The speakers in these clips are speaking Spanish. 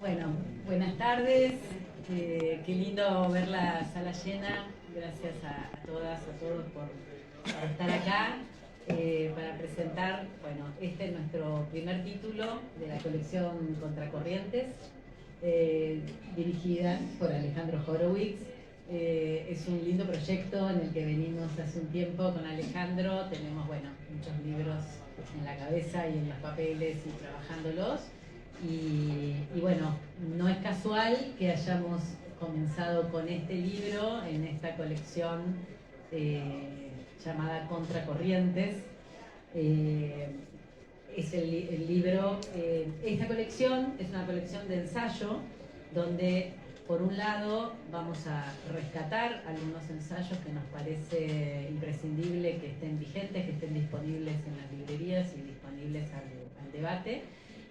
Bueno, buenas tardes. Qué lindo ver la sala llena. Gracias a todas, a todos por estar acá para presentar, bueno, este es nuestro primer título de la colección Contracorrientes, dirigida por Alejandro Horowitz. Es un lindo proyecto en el que venimos hace un tiempo con Alejandro. Tenemos, bueno, muchos libros en la cabeza y en los papeles y trabajándolos. Y bueno, no es casual que hayamos comenzado con este libro en esta colección llamada Contracorrientes. Es el libro, esta colección es una colección de ensayo donde por un lado vamos a rescatar algunos ensayos que nos parece imprescindible que estén vigentes, que estén disponibles en las librerías y disponibles al debate.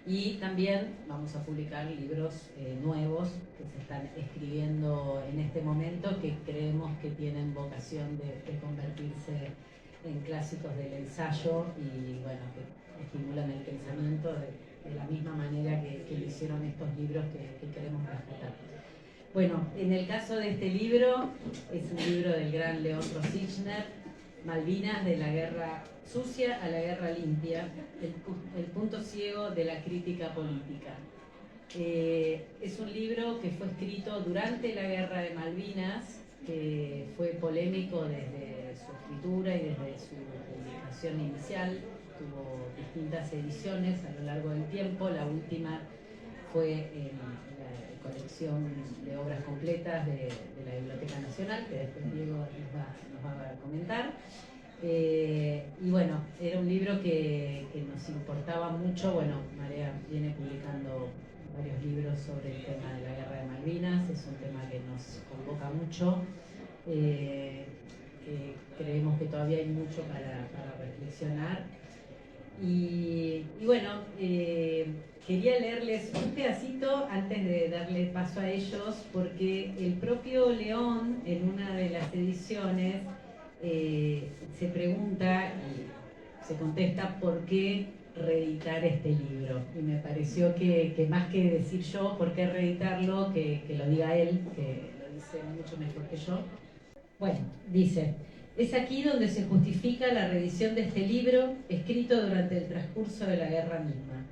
Y también vamos a publicar libros nuevos que se están escribiendo en este momento, que creemos que tienen vocación de convertirse en clásicos del ensayo y bueno, que estimulan el pensamiento de la misma manera que lo hicieron estos libros que queremos rescatar. Bueno, en el caso de este libro, es un libro del gran León Rosichner, Malvinas, de la guerra sucia a la guerra limpia, el punto ciego de la crítica política. Es un libro que fue escrito durante la guerra de Malvinas, que fue polémico desde su escritura y desde su publicación inicial. Tuvo distintas ediciones a lo largo del tiempo. La última fue en la colección de obras completas de la Biblioteca Nacional, que después Diego nos va a comentar. Y bueno, era un libro que nos importaba mucho. Bueno, Marea viene publicando varios libros sobre el tema de la guerra de Malvinas, es un tema que nos convoca mucho. Creemos que todavía hay mucho para reflexionar. Y bueno, quería leerles un pedacito antes de darle paso a ellos, porque el propio León, en una de las ediciones, se pregunta y se contesta por qué reeditar este libro. Y me pareció que más que decir yo por qué reeditarlo, que lo diga él, que lo dice mucho mejor que yo. Bueno, dice: es aquí donde se justifica la reedición de este libro, escrito durante el transcurso de la guerra misma.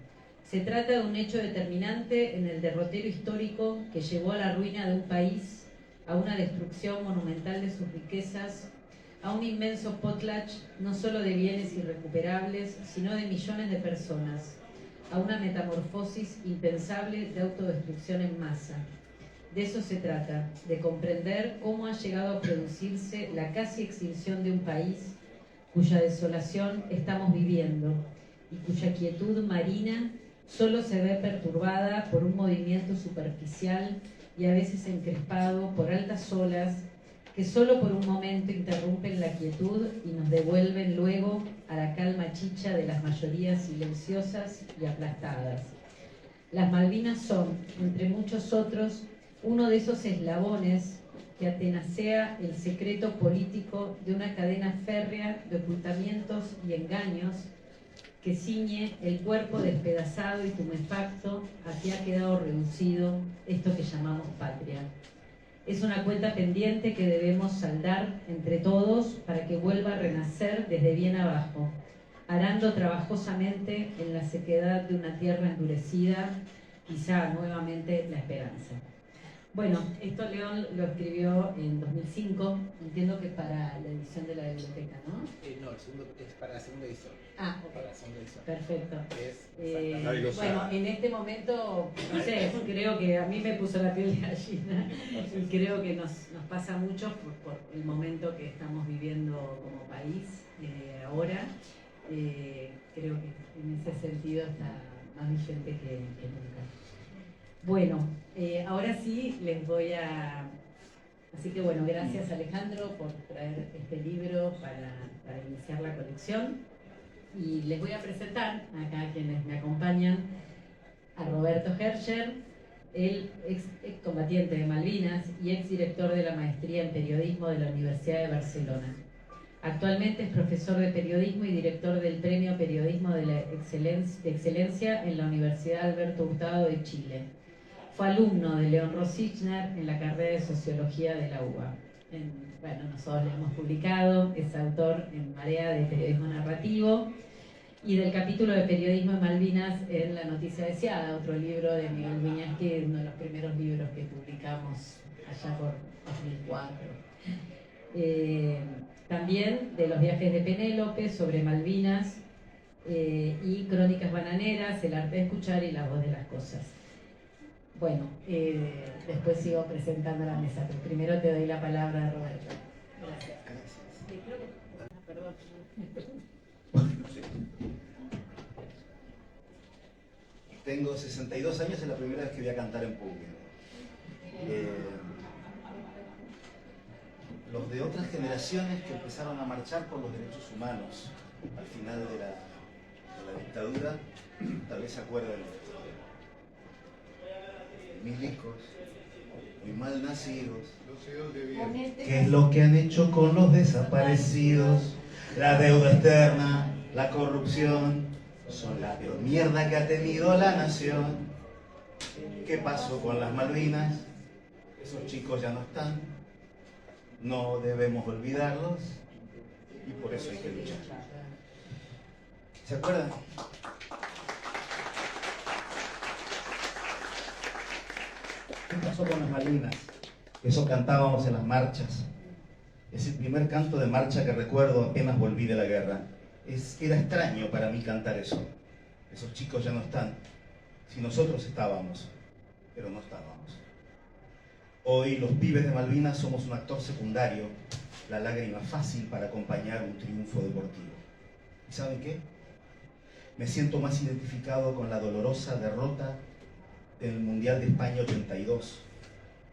Se trata de un hecho determinante en el derrotero histórico que llevó a la ruina de un país, a una destrucción monumental de sus riquezas, a un inmenso potlatch no solo de bienes irrecuperables, sino de millones de personas, a una metamorfosis impensable de autodestrucción en masa. De eso se trata, de comprender cómo ha llegado a producirse la casi extinción de un país cuya desolación estamos viviendo y cuya quietud marina solo se ve perturbada por un movimiento superficial y a veces encrespado por altas olas que solo por un momento interrumpen la quietud y nos devuelven luego a la calma chicha de las mayorías silenciosas y aplastadas. Las Malvinas son, entre muchos otros, uno de esos eslabones que atenacea el secreto político de una cadena férrea de ocultamientos y engaños que ciñe el cuerpo despedazado y tumefacto a que ha quedado reducido esto que llamamos patria. Es una cuenta pendiente que debemos saldar entre todos para que vuelva a renacer desde bien abajo, arando trabajosamente en la sequedad de una tierra endurecida, quizá nuevamente la esperanza. Bueno, esto León lo escribió en 2005, entiendo que para la edición de la biblioteca, ¿no? No, el segundo es para la segunda edición. Ah, ok. Para la segunda edición. Perfecto. Bueno, En este momento, no sé, creo que a mí me puso la piel de gallina y creo que nos pasa mucho por el momento que estamos viviendo como país ahora. Creo que en ese sentido está más vigente que nunca. Bueno, ahora sí les voy a... Así que bueno, gracias Alejandro por traer este libro para iniciar la colección. Y les voy a presentar acá a quienes me acompañan a Roberto Hercher, el ex combatiente de Malvinas y ex director de la maestría en periodismo de la Universidad de Barcelona. Actualmente es profesor de periodismo y director del Premio Periodismo de Excelencia en la Universidad Alberto Hurtado de Chile. Fue alumno de León Rosichner en la carrera de Sociología de la UBA. Bueno, nosotros le hemos publicado, es autor en Marea de Periodismo Narrativo y del capítulo de Periodismo en Malvinas en La Noticia Deseada, otro libro de Miguel Viñasque, uno de los primeros libros que publicamos allá por 2004. También de los viajes de Penélope sobre Malvinas y Crónicas Bananeras, El arte de escuchar y La voz de las cosas. Bueno, después sigo presentando la mesa, pero primero te doy la palabra, Roberto. Gracias. Perdón. Tengo 62 años, es la primera vez que voy a cantar en público. Los de otras generaciones que empezaron a marchar por los derechos humanos al final de la dictadura, tal vez se acuerden de esto. Milicos, muy mal nacidos. ¿Qué es lo que han hecho con los desaparecidos? La deuda externa, la corrupción, son la peor mierda que ha tenido la nación. ¿Qué pasó con las Malvinas? Esos chicos ya no están. No debemos olvidarlos y por eso hay que luchar. ¿Se acuerdan? ¿Qué pasó con las Malvinas? Eso cantábamos en las marchas. Es el primer canto de marcha que recuerdo apenas volví de la guerra. Era extraño para mí cantar eso. Esos chicos ya no están. Si nosotros estábamos, pero no estábamos. Hoy los pibes de Malvinas somos un actor secundario, la lágrima fácil para acompañar un triunfo deportivo. ¿Y saben qué? Me siento más identificado con la dolorosa derrota del Mundial de España 82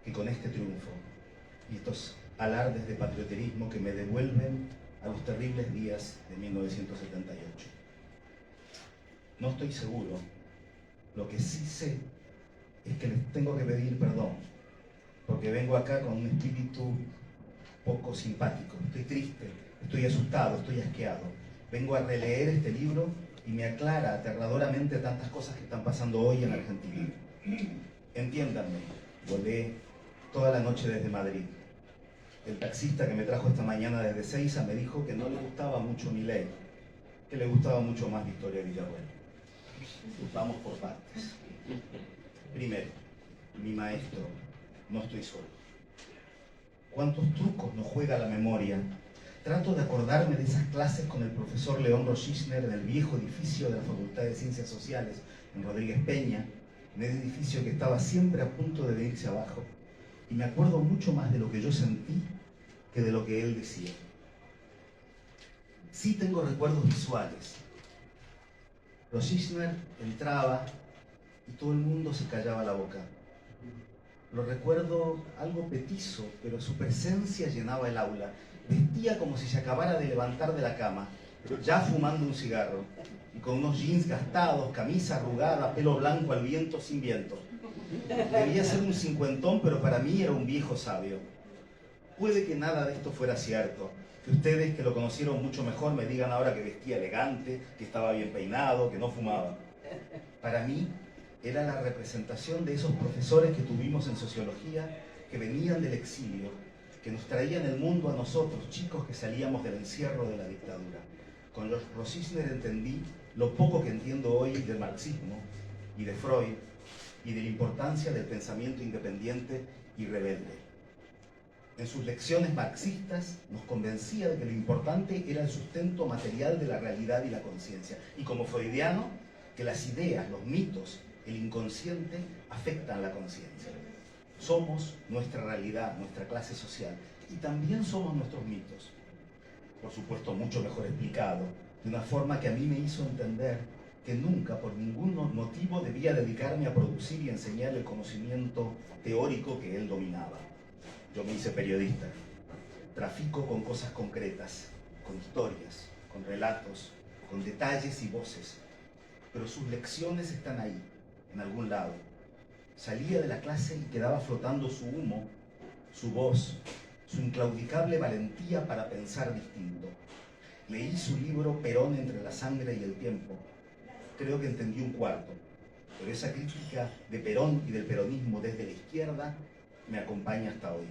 que con este triunfo y estos alardes de patrioterismo que me devuelven a los terribles días de 1978. No estoy seguro. Lo que sí sé es que les tengo que pedir perdón, porque vengo acá con un espíritu poco simpático. Estoy triste, estoy asustado, estoy asqueado. Vengo a releer este libro y me aclara aterradoramente tantas cosas que están pasando hoy en Argentina. Entiéndanme, volé toda la noche desde Madrid. El taxista que me trajo esta mañana desde Ezeiza me dijo que no le gustaba mucho Milei, que le gustaba mucho más Victoria Villarruel. Vamos por partes. Primero, mi maestro, no estoy solo. ¿Cuántos trucos nos juega la memoria? Trato de acordarme de esas clases con el profesor León Rosichner en el viejo edificio de la Facultad de Ciencias Sociales en Rodríguez Peña, en ese edificio que estaba siempre a punto de venirse abajo. Y me acuerdo mucho más de lo que yo sentí que de lo que él decía. Sí tengo recuerdos visuales. Rosichner entraba y todo el mundo se callaba la boca. Lo recuerdo algo petizo, pero su presencia llenaba el aula. Vestía como si se acabara de levantar de la cama, ya fumando un cigarro, y con unos jeans gastados, camisa arrugada, pelo blanco al viento sin viento. Debía ser un cincuentón, pero para mí era un viejo sabio. Puede que nada de esto fuera cierto, que ustedes que lo conocieron mucho mejor me digan ahora que vestía elegante, que estaba bien peinado, que no fumaba. Para mí era la representación de esos profesores que tuvimos en sociología, que venían del exilio, que nos traían el mundo a nosotros, chicos que salíamos del encierro de la dictadura. Con los Rosichner entendí lo poco que entiendo hoy del marxismo y de Freud y de la importancia del pensamiento independiente y rebelde. En sus lecciones marxistas nos convencía de que lo importante era el sustento material de la realidad y la conciencia. Y como freudiano, que las ideas, los mitos, el inconsciente afectan la conciencia. Somos nuestra realidad, nuestra clase social, y también somos nuestros mitos. Por supuesto, mucho mejor explicado, de una forma que a mí me hizo entender que nunca, por ningún motivo, debía dedicarme a producir y enseñar el conocimiento teórico que él dominaba. Yo me hice periodista. Trafico con cosas concretas, con historias, con relatos, con detalles y voces. Pero sus lecciones están ahí, en algún lado. Salía de la clase y quedaba flotando su humo, su voz, su inclaudicable valentía para pensar distinto. Leí su libro Perón entre la sangre y el tiempo. Creo que entendí un cuarto. pero esa crítica de Perón y del peronismo desde la izquierda me acompaña hasta hoy.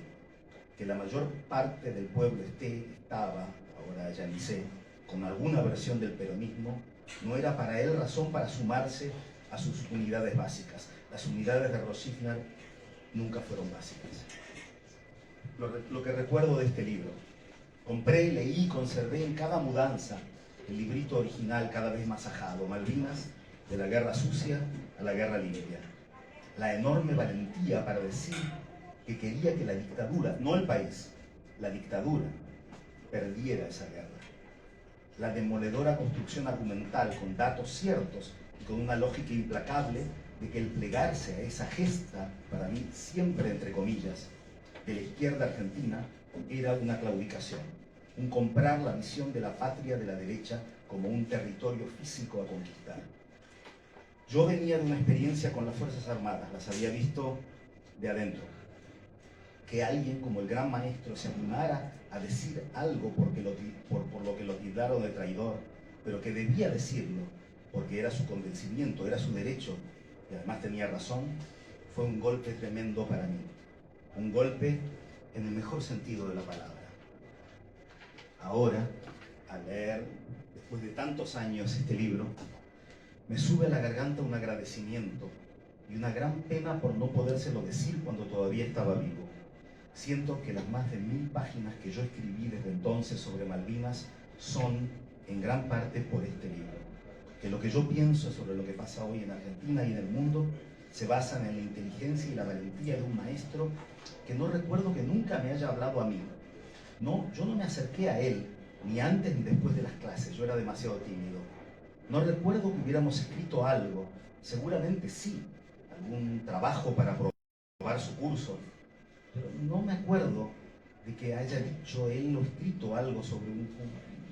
Que la mayor parte del pueblo estaba, ahora ya ni sé, con alguna versión del peronismo, no era para él razón para sumarse a sus unidades básicas. Las unidades de Rosifnar nunca fueron básicas. Lo que recuerdo de este libro: compré, leí y conservé en cada mudanza el librito original cada vez más ajado, Malvinas, de la guerra sucia a la guerra limpia. La enorme valentía para decir que quería que la dictadura, no el país, la dictadura, perdiera esa guerra. La demoledora construcción argumental con datos ciertos y con una lógica implacable de que el plegarse a esa gesta, para mí siempre entre comillas, de la izquierda argentina, era una claudicación, un comprar la visión de la patria de la derecha como un territorio físico a conquistar. Yo venía de una experiencia con las Fuerzas Armadas, las había visto de adentro. Que alguien como el gran maestro se animara a decir algo por lo que lo tildaron de traidor, pero que debía decirlo porque era su convencimiento, era su derecho, y además tenía razón, fue un golpe tremendo para mí. Un golpe en el mejor sentido de la palabra. Ahora, al leer, después de tantos años, este libro, me sube a la garganta un agradecimiento y una gran pena por no podérselo decir cuando todavía estaba vivo. Siento que las más de 1000 páginas que yo escribí desde entonces sobre Malvinas son en gran parte por este libro. Que lo que yo pienso sobre lo que pasa hoy en Argentina y en el mundo se basan en la inteligencia y la valentía de un maestro que no recuerdo que nunca me haya hablado a mí. No, yo no me acerqué a él, ni antes ni después de las clases, yo era demasiado tímido. No recuerdo que hubiéramos escrito algo, seguramente sí, algún trabajo para aprobar su curso, pero no me acuerdo de que haya dicho él o escrito algo sobre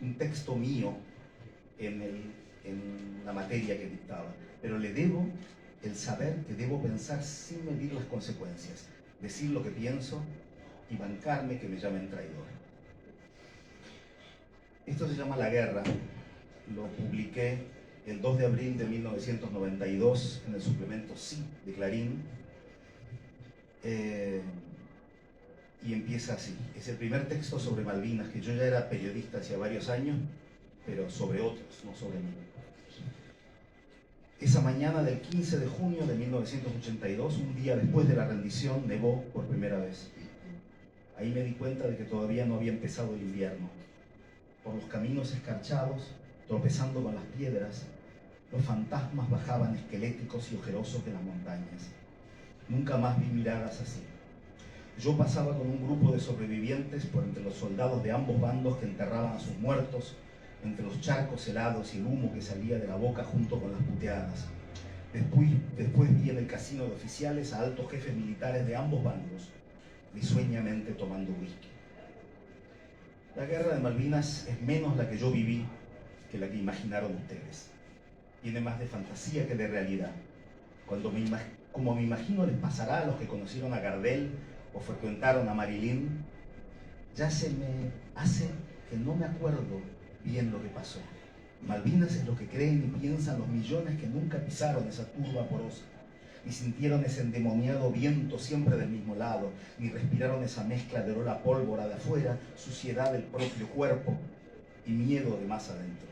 un texto mío en la materia que dictaba. Pero le debo el saber que debo pensar sin medir las consecuencias, decir lo que pienso y bancarme que me llamen traidor. Esto se llama La Guerra. Lo publiqué el 2 de abril de 1992 en el suplemento Sí de Clarín. Y empieza así. Es el primer texto sobre Malvinas, que yo ya era periodista hacía varios años, pero sobre otros, no sobre mí. Esa mañana del 15 de junio de 1982, un día después de la rendición, nevó por primera vez. Ahí me di cuenta de que todavía no había empezado el invierno. Por los caminos escarchados, tropezando con las piedras, los fantasmas bajaban esqueléticos y ojerosos de las montañas. Nunca más vi miradas así. Yo pasaba con un grupo de sobrevivientes por entre los soldados de ambos bandos que enterraban a sus muertos, entre los charcos helados y el humo que salía de la boca junto con las puteadas. Después vi en el casino de oficiales a altos jefes militares de ambos bandos, risueñamente tomando whisky. La guerra de Malvinas es menos la que yo viví que la que imaginaron ustedes. Tiene más de fantasía que de realidad. Como me imagino les pasará a los que conocieron a Gardel o frecuentaron a Marilyn, ya se me hace que no me acuerdo bien lo que pasó. Malvinas es lo que creen y piensan los millones que nunca pisaron esa turba porosa, ni sintieron ese endemoniado viento siempre del mismo lado, ni respiraron esa mezcla de olor a pólvora de afuera, suciedad del propio cuerpo y miedo de más adentro.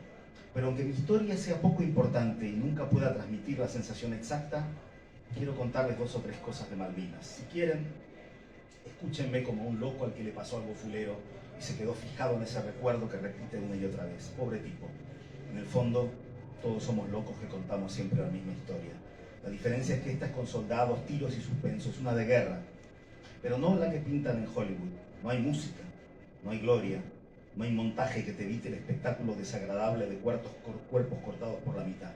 Pero aunque mi historia sea poco importante y nunca pueda transmitir la sensación exacta, quiero contarles 2 o 3 cosas de Malvinas. Si quieren, escúchenme como un loco al que le pasó algo fulero y se quedó fijado en ese recuerdo que repite una y otra vez. Pobre tipo. En el fondo, todos somos locos que contamos siempre la misma historia. La diferencia es que esta es con soldados, tiros y suspensos, una de guerra. Pero no la que pintan en Hollywood. No hay música, no hay gloria, no hay montaje que te evite el espectáculo desagradable de cuerpos cortados por la mitad.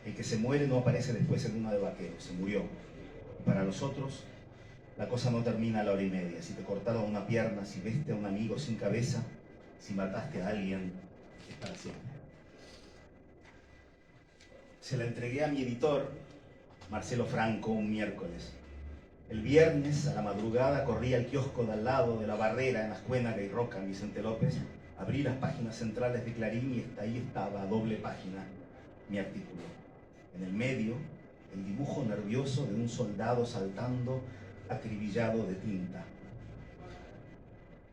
El que se muere no aparece después en una de vaqueros, se murió. Para los otros, la cosa no termina a la 1:30. Si te cortaron una pierna, si viste a un amigo sin cabeza, si mataste a alguien, es para siempre. Se la entregué a mi editor, Marcelo Franco, un miércoles. El viernes, a la madrugada, corrí al kiosco de al lado de la Barrera, en Ascuénaga y Roca, en Vicente López. Abrí las páginas centrales de Clarín y ahí estaba, a doble página, mi artículo. En el medio, el dibujo nervioso de un soldado saltando acribillado de tinta.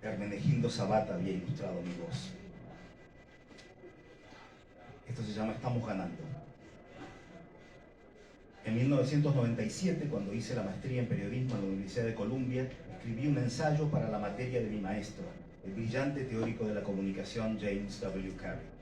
Hermenegildo Sabat había ilustrado mi voz. Esto se llama Estamos ganando. En 1997, cuando hice la maestría en periodismo en la Universidad de Columbia, escribí un ensayo para la materia de mi maestro, el brillante teórico de la comunicación James W. Carey.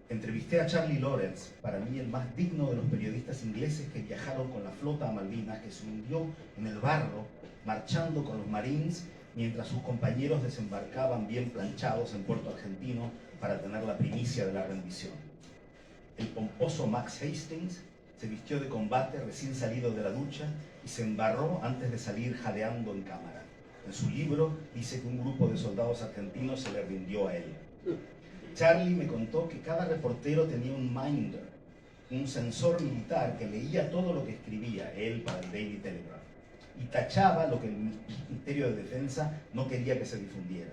Entrevisté a Charlie Lawrence, para mí el más digno de los periodistas ingleses que viajaron con la flota a Malvinas, que se hundió en el barro, marchando con los Marines, mientras sus compañeros desembarcaban bien planchados en Puerto Argentino para tener la primicia de la rendición. El pomposo Max Hastings se vistió de combate recién salido de la ducha y se embarró antes de salir jadeando en cámara. En su libro dice que un grupo de soldados argentinos se le rindió a él. Charlie me contó que cada reportero tenía un minder, un sensor militar que leía todo lo que escribía él para el Daily Telegraph y tachaba lo que el Ministerio de Defensa no quería que se difundiera.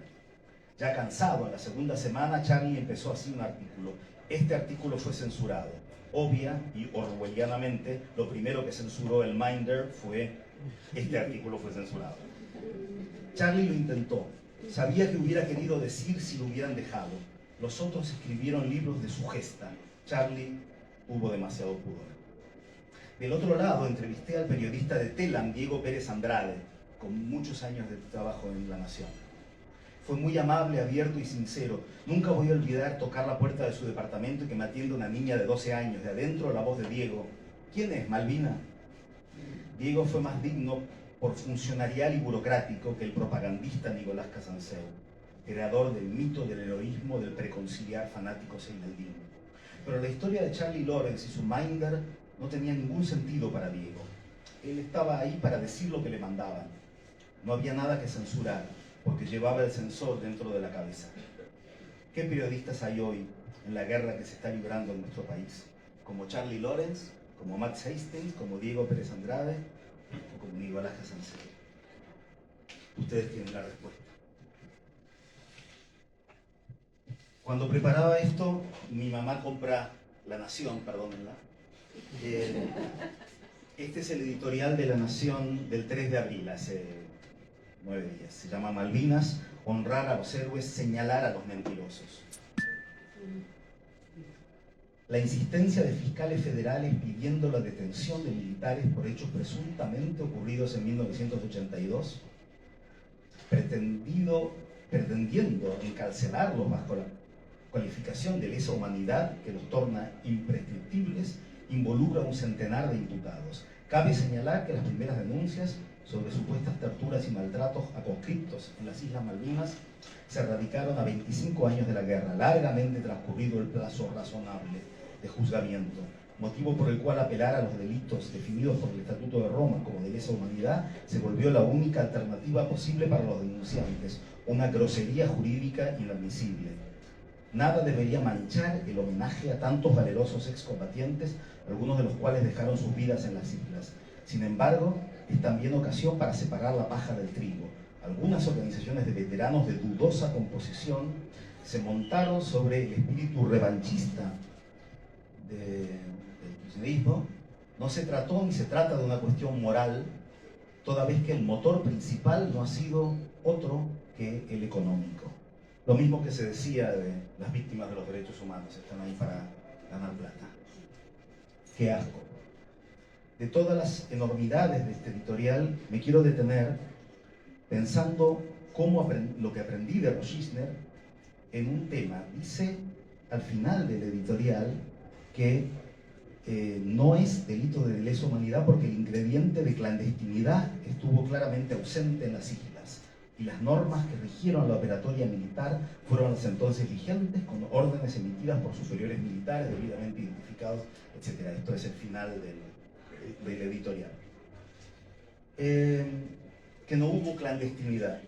Ya cansado, en la segunda semana, Charlie empezó así un artículo. Este artículo fue censurado. Obvia y orwellianamente, lo primero que censuró el Minder fue: este artículo fue censurado. Charlie lo intentó. Sabía que hubiera querido decir si lo hubieran dejado. Los otros escribieron libros de su gesta. Charlie hubo demasiado pudor. Del otro lado, entrevisté al periodista de Telam, Diego Pérez Andrade, con muchos años de trabajo en La Nación. Fue muy amable, abierto y sincero. Nunca voy a olvidar tocar la puerta de su departamento y que me atienda una niña de 12 años. De adentro, la voz de Diego. ¿Quién es, Malvina? Diego fue más digno por funcionarial y burocrático que el propagandista Nicolás Casanseu, creador del mito del heroísmo del preconciliar fanático seinaldino. Pero la historia de Charlie Lawrence y su Minder no tenía ningún sentido para Diego. Él estaba ahí para decir lo que le mandaban. No había nada que censurar, porque llevaba el sensor dentro de la cabeza. ¿Qué periodistas hay hoy en la guerra que se está librando en nuestro país? Como Charlie Lawrence, como Max Hastings, como Diego Pérez Andrade o como Nicolás Casanseu. Ustedes tienen la respuesta. Cuando preparaba esto, mi mamá compra La Nación, perdónenla. Este es el editorial de La Nación del 3 de abril, hace 9 días. Se llama Malvinas, honrar a los héroes, señalar a los mentirosos. La insistencia de fiscales federales pidiendo la detención de militares por hechos presuntamente ocurridos en 1982, pretendiendo encarcelarlos bajo la cualificación de lesa humanidad que los torna imprescriptibles, involucra a un centenar de imputados. Cabe señalar que las primeras denuncias sobre supuestas torturas y maltratos a conscriptos en las Islas Malvinas se radicaron a 25 años de la guerra, largamente transcurrido el plazo razonable de juzgamiento, motivo por el cual apelar a los delitos definidos por el Estatuto de Roma como de lesa humanidad se volvió la única alternativa posible para los denunciantes, una grosería jurídica inadmisible. Nada debería manchar el homenaje a tantos valerosos excombatientes, algunos de los cuales dejaron sus vidas en las islas. Sin embargo, es también ocasión para separar la paja del trigo. Algunas organizaciones de veteranos de dudosa composición se montaron sobre el espíritu revanchista del kirchnerismo. No se trató ni se trata de una cuestión moral, toda vez que el motor principal no ha sido otro que el económico. Lo mismo que se decía de las víctimas de los derechos humanos, están ahí para ganar plata. ¡Qué asco! De todas las enormidades de este editorial, me quiero detener pensando lo que aprendí de Rosisner en un tema. Dice al final del editorial que no es delito de lesa humanidad porque el ingrediente de clandestinidad estuvo claramente ausente en las islas y las normas que rigieron la operatoria militar fueron las entonces vigentes con órdenes emitidas por superiores militares debidamente identificados, etc. Esto es el final del editorial. Que no hubo clandestinidad.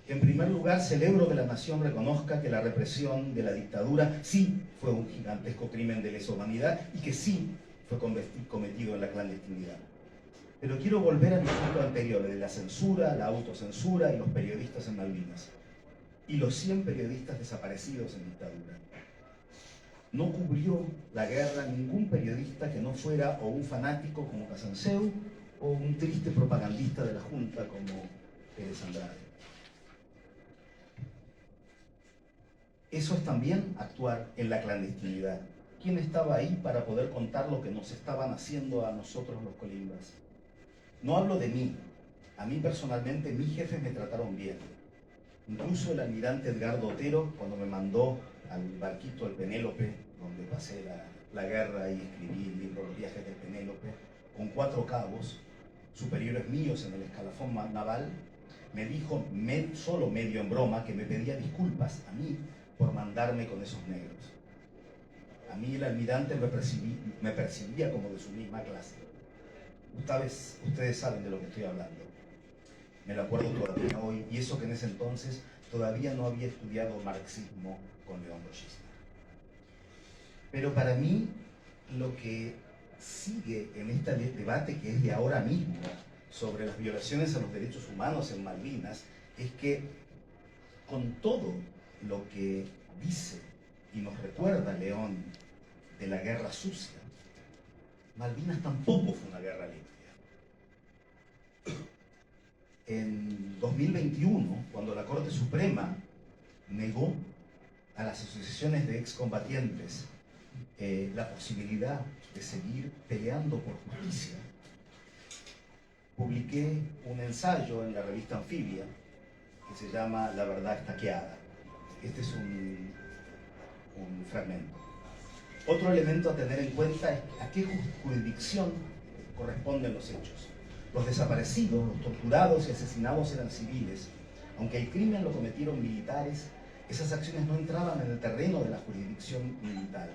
En primer lugar, celebro que la nación reconozca que la represión de la dictadura sí fue un gigantesco crimen de lesa humanidad y que sí fue cometido en la clandestinidad. Pero quiero volver a mi punto anterior, de la censura, la autocensura y los periodistas en Malvinas. Y los 100 periodistas desaparecidos en dictadura. no cubrió la guerra ningún periodista que no fuera o un fanático como Casanseu o un triste propagandista de la Junta como Pérez Andrade. Eso es también actuar en la clandestinidad. ¿Quién estaba ahí para poder contar lo que nos estaban haciendo a nosotros los colimbas? No hablo de mí. A mí personalmente mis jefes me trataron bien. Incluso el almirante Edgardo Otero, cuando me mandó al barquito el Penélope, donde pasé la guerra y escribí el libro Los viajes del Penélope, con 4 cabos, superiores míos en el escalafón naval, me dijo solo medio en broma que me pedía disculpas a mí por mandarme con esos negros. A mí el almirante me percibía como de su misma clase. Ustedes saben de lo que estoy hablando. Me lo acuerdo todavía hoy, y eso que en ese entonces todavía no había estudiado marxismo con León Rochista. Pero para mí, lo que sigue en este debate que es de ahora mismo sobre las violaciones a los derechos humanos en Malvinas es que con todo lo que dice y nos recuerda León de la guerra sucia, Malvinas tampoco fue una guerra limpia. En 2021, cuando la Corte Suprema negó a las asociaciones de excombatientes la posibilidad de seguir peleando por justicia, publiqué un ensayo en la revista Anfibia que se llama La verdad estaqueada. Este es un fragmento. Otro elemento a tener en cuenta es a qué jurisdicción corresponden los hechos. Los desaparecidos, los torturados y asesinados eran civiles. Aunque el crimen lo cometieron militares, esas acciones no entraban en el terreno de la jurisdicción militar.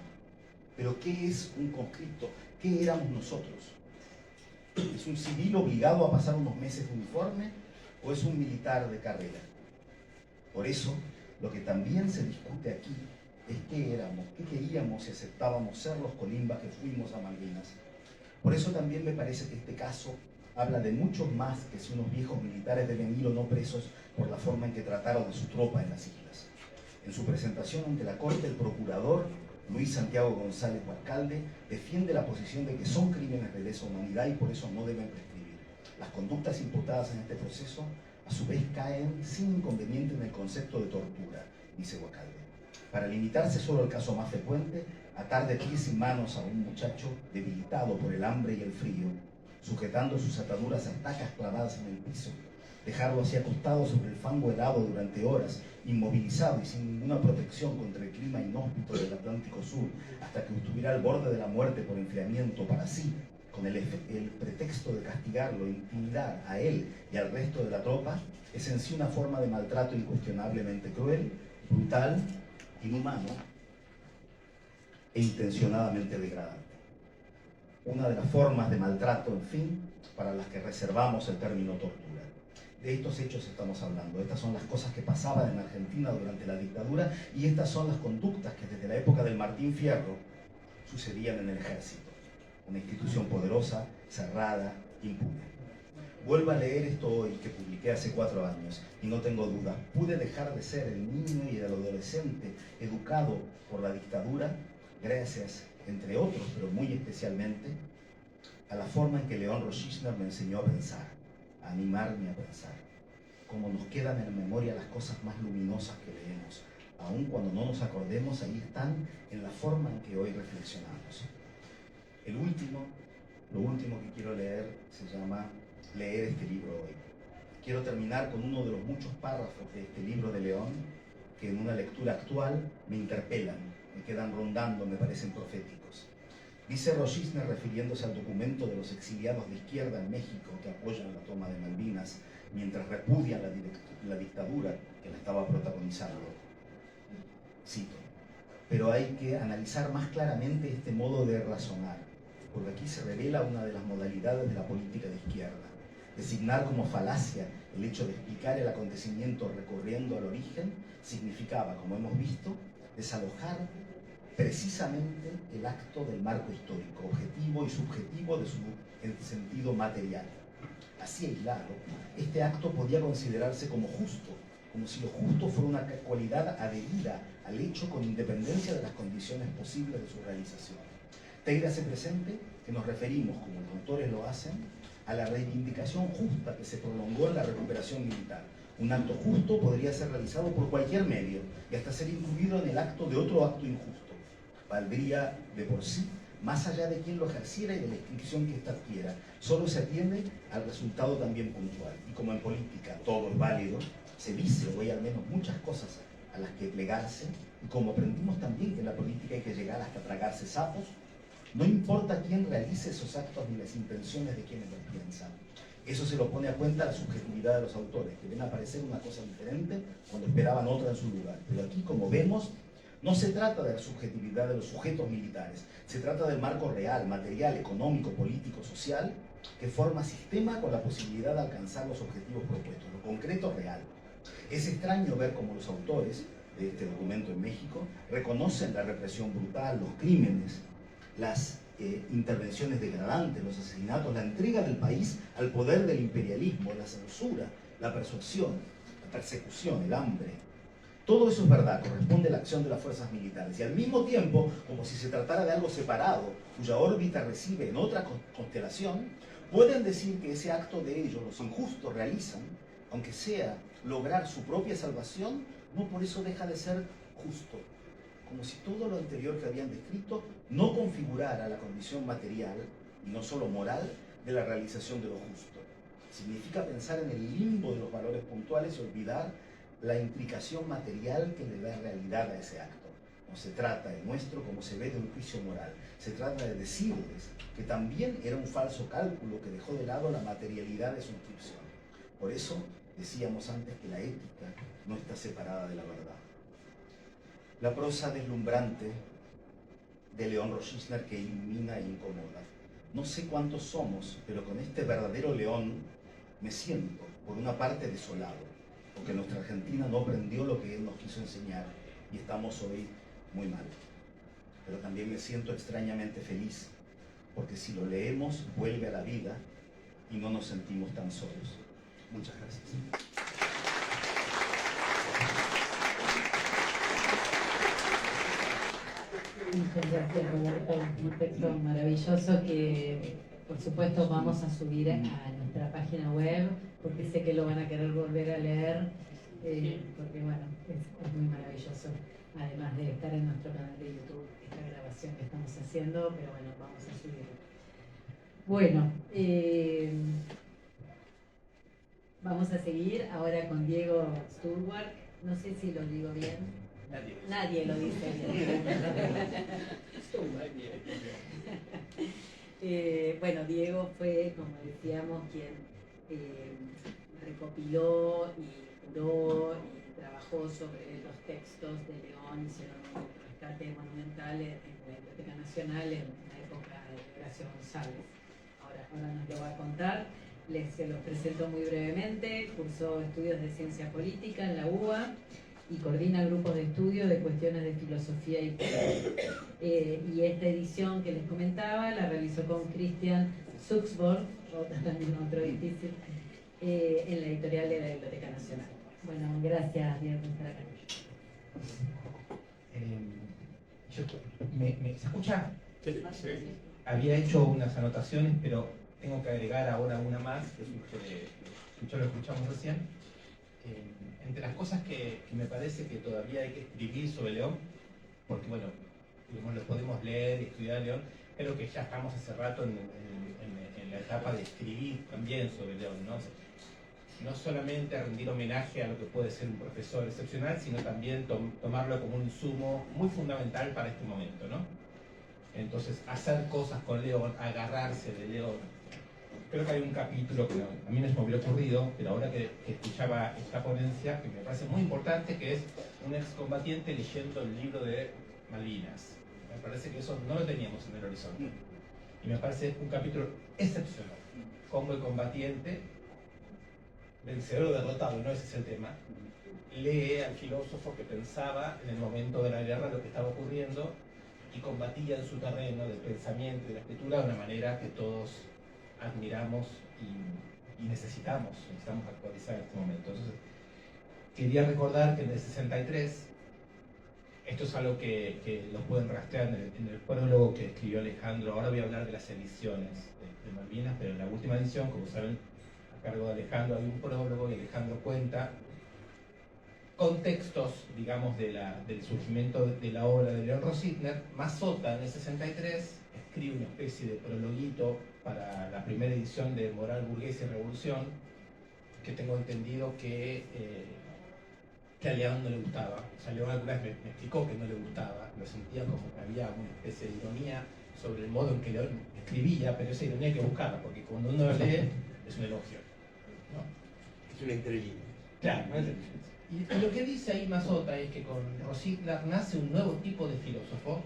Pero ¿qué es un conscripto? ¿Qué éramos nosotros? ¿Es un civil obligado a pasar unos meses de uniforme o es un militar de carrera? Por eso, lo que también se discute aquí es qué éramos, qué queríamos y aceptábamos ser los colimbas que fuimos a Malvinas. Por eso también me parece que este caso habla de mucho más que si unos viejos militares deben ir o no presos por la forma en que trataron a su tropa en las islas. En su presentación ante la Corte, el procurador Luis Santiago González Huarcalde defiende la posición de que son crímenes de lesa humanidad y por eso no deben prescribir. Las conductas imputadas en este proceso a su vez caen sin inconveniente en el concepto de tortura, dice Huarcalde. Para limitarse solo al caso más frecuente, atar de pies y manos a un muchacho debilitado por el hambre y el frío, sujetando sus ataduras a estacas clavadas en el piso, dejarlo así acostado sobre el fango helado durante horas, inmovilizado y sin ninguna protección contra el clima inhóspito del Atlántico Sur, hasta que estuviera al borde de la muerte por enfriamiento para sí, con el pretexto de castigarlo, intimidar a él y al resto de la tropa, es en sí una forma de maltrato incuestionablemente cruel, brutal, inhumano e intencionadamente degradante. Una de las formas de maltrato, en fin, para las que reservamos el término tortura. De estos hechos estamos hablando. Estas son las cosas que pasaban en Argentina durante la dictadura y estas son las conductas que desde la época del Martín Fierro sucedían en el ejército. Una institución poderosa, cerrada, impune. Vuelvo a leer esto hoy que publiqué hace 4 años y no tengo duda, pude dejar de ser el niño y el adolescente educado por la dictadura gracias, entre otros, pero muy especialmente, a la forma en que León Roschichner me enseñó a pensar, a animarme a pensar. Como nos quedan en la memoria las cosas más luminosas que leemos, aun cuando no nos acordemos, ahí están en la forma en que hoy reflexionamos. Lo último que quiero leer se llama Leer este libro hoy. Quiero terminar con uno de los muchos párrafos de este libro de León que en una lectura actual me interpelan, me quedan rondando, me parecen proféticos. Dice Roschichner, refiriéndose al documento de los exiliados de izquierda en México que apoyan la toma de Malvinas mientras repudian la dictadura que la estaba protagonizando. Cito: pero hay que analizar más claramente este modo de razonar, porque aquí se revela una de las modalidades de la política de izquierda. Designar como falacia el hecho de explicar el acontecimiento recurriendo al origen significaba, como hemos visto, desalojar precisamente el acto del marco histórico, objetivo y subjetivo de su sentido material. Así aislado, este acto podía considerarse como justo como si lo justo fuera una cualidad adherida al hecho con independencia de las condiciones posibles de su realización. Teira hace presente que nos referimos, como los autores lo hacen, a la reivindicación justa que se prolongó en la recuperación militar. Un acto justo podría ser realizado por cualquier medio y hasta ser incluido en el acto de otro acto injusto. Valdría de por sí, más allá de quien lo ejerciera y de la inscripción que ésta adquiera. Solo se atiende al resultado también puntual. Y como en política todo es válido, se dice, o hay al menos muchas cosas a las que plegarse, y como aprendimos también que en la política hay que llegar hasta tragarse sapos, no importa quién realice esos actos ni las intenciones de quienes los piensan. Eso se lo pone a cuenta la subjetividad de los autores, que ven aparecer una cosa diferente cuando esperaban otra en su lugar. Pero aquí, como vemos, no se trata de la subjetividad de los sujetos militares, se trata del marco real, material, económico, político, social, que forma sistema con la posibilidad de alcanzar los objetivos propuestos, lo concreto real. Es extraño ver cómo los autores de este documento en México reconocen la represión brutal, los crímenes, las intervenciones degradantes, los asesinatos, la entrega del país al poder del imperialismo, la censura, la persuasión, la persecución, el hambre. Todo eso es verdad, corresponde a la acción de las fuerzas militares. Y al mismo tiempo, como si se tratara de algo separado, cuya órbita recibe en otra constelación, pueden decir que ese acto de ellos, los injustos, realizan, aunque sea lograr su propia salvación, no por eso deja de ser justo. Como si todo lo anterior que habían descrito no configurara la condición material, y no solo moral, de la realización de lo justo. Significa pensar en el limbo de los valores puntuales y olvidar la implicación material que le da realidad a ese acto. No se trata, el nuestro, como se ve, de un juicio moral. Se trata de decirles que también era un falso cálculo que dejó de lado la materialidad de su inscripción. Por eso decíamos antes que la ética no está separada de la verdad. La prosa deslumbrante de León Roschichner que ilumina e incomoda. No sé cuántos somos, pero con este verdadero León me siento, por una parte, desolado, porque nuestra Argentina no aprendió lo que él nos quiso enseñar y estamos hoy muy mal. Pero también me siento extrañamente feliz, porque si lo leemos, vuelve a la vida y no nos sentimos tan solos. Muchas gracias. Muchas gracias, Roberto. Un texto maravilloso que, por supuesto, vamos a subir a nuestra página web, porque sé que lo van a querer volver a leer, porque, bueno, es muy maravilloso. Además de estar en nuestro canal de YouTube, esta grabación que estamos haciendo, pero bueno, vamos a subirlo. Bueno, vamos a seguir ahora con Diego Sturwark. No sé si lo digo bien. Nadie lo dice bien. Bueno, Diego fue, como decíamos, quien recopiló y curó y trabajó sobre los textos de León, hicieron un rescate monumental en la Biblioteca Nacional en la época de Horacio González. Ahora nos lo va a contar. Se los presento muy brevemente. Cursó estudios de ciencia política en la UBA y coordina grupos de estudio de cuestiones de filosofía y política. Y esta edición que les comentaba la realizó con Christian Suxborg, también otro difícil, en la editorial de la Biblioteca Nacional. Bueno, gracias, Diego, por estar acá. ¿Se escucha? Sí. Había hecho unas anotaciones, pero tengo que agregar ahora una más, que lo escuchamos recién. Entre las cosas que me parece que todavía hay que escribir sobre León, porque bueno, lo podemos leer y estudiar a León, creo que ya estamos hace rato en la etapa de escribir también sobre León, ¿no? No solamente a rendir homenaje a lo que puede ser un profesor excepcional, sino también tomarlo como un insumo muy fundamental para este momento, ¿no? Entonces, hacer cosas con León, agarrarse de León. Creo que hay un capítulo que a mí no se me hubiera ocurrido, pero ahora que escuchaba esta ponencia, que me parece muy importante, que es un excombatiente leyendo el libro de Malvinas. Me parece que eso no lo teníamos en el horizonte. Y me parece un capítulo excepcional. Como el combatiente, vencedor o derrotado, no ese es el tema, lee al filósofo que pensaba en el momento de la guerra lo que estaba ocurriendo y combatía en su terreno del pensamiento y de la escritura de una manera que todos admiramos y necesitamos actualizar en este momento. Entonces, quería recordar que en el 63, esto es algo que lo pueden rastrear en el prólogo que escribió Alejandro. Ahora voy a hablar de las ediciones de Malvinas, pero en la última edición, como saben, a cargo de Alejandro hay un prólogo y Alejandro cuenta contextos, digamos, del surgimiento de la obra de León Rositner. Mazzotta en el 63 escribe una especie de prologuito para la primera edición de Moral, Burguesa y Revolución, que tengo entendido que a León no le gustaba. O sea, León alguna vez me explicó que no le gustaba, lo sentía como que había una especie de ironía sobre el modo en que León escribía, pero esa ironía hay que buscarla, porque cuando uno lo lee es un elogio, ¿no? Es una entrelínea. Claro, no es el- y lo que dice ahí Mazzotta es que con Rositner nace un nuevo tipo de filósofo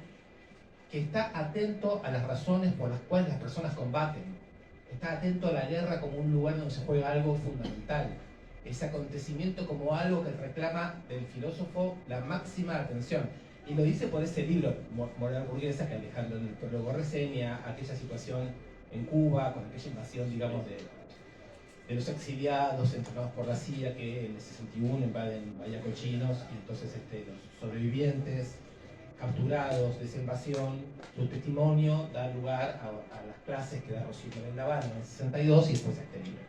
que está atento a las razones por las cuales las personas combaten. Está atento a la guerra como un lugar donde se juega algo fundamental. Ese acontecimiento como algo que reclama del filósofo la máxima atención. Y lo dice por ese libro, Moral Burguesa, que Alejandro en el prólogo reseña, aquella situación en Cuba, con aquella invasión, digamos, de los exiliados entrenados por la CIA que en el 61 invaden Bahía Cochinos, y entonces los sobrevivientes capturados de esa invasión, su testimonio da lugar a las clases que da Rositner en La Habana en el 62 y después a este libro.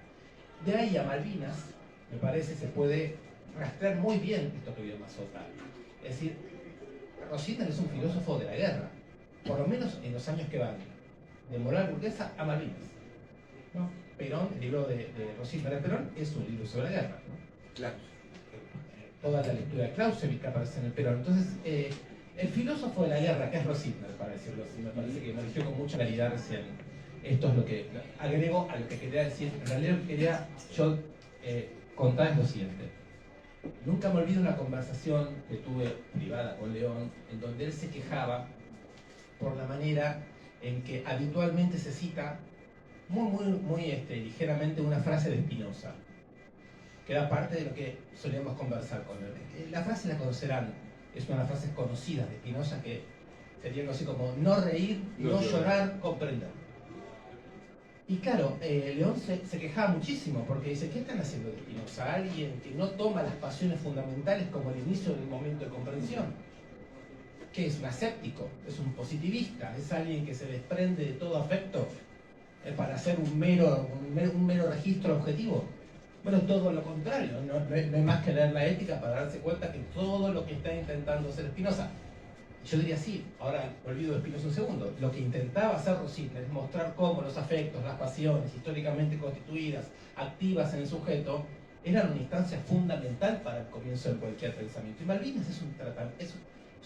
De ahí a Malvinas, me parece, se puede rastrear muy bien esto que vio Mazzotta. Es decir, Rositner es un filósofo de la guerra, por lo menos en los años que van, de Moral Burguesa a Malvinas, ¿no? Perón, el libro de Rositner de Perón, es un libro sobre la guerra, ¿no? Claro. Toda la lectura de Clausewitz que aparece en el Perón. Entonces, el filósofo de la guerra, que es Rositner, para decirlo así, me parece que me eligió con mucha claridad recién. Esto es lo que agrego a lo que quería decir. En realidad, lo que quería yo contar es lo siguiente. Nunca me olvido una conversación que tuve privada con León, en donde él se quejaba por la manera en que habitualmente se cita muy ligeramente una frase de Spinoza, que era parte de lo que solíamos conversar con él. La frase la conocerán, es una de las frases conocidas de Spinoza que sería algo así como no reír, no llorar, comprender. Y claro, León se quejaba muchísimo porque dice, ¿qué están haciendo de Spinoza? Alguien que no toma las pasiones fundamentales como el inicio del momento de comprensión. ¿Qué es? Un aséptico, es un positivista, es alguien que se desprende de todo afecto para hacer un mero registro objetivo. Bueno, todo lo contrario, no hay más que leer la ética para darse cuenta que todo lo que está intentando hacer Spinoza, yo diría sí, ahora olvido de Spinoza un segundo, lo que intentaba hacer Rositner es mostrar cómo los afectos, las pasiones históricamente constituidas, activas en el sujeto, eran una instancia fundamental para el comienzo de cualquier pensamiento. Y Malvinas es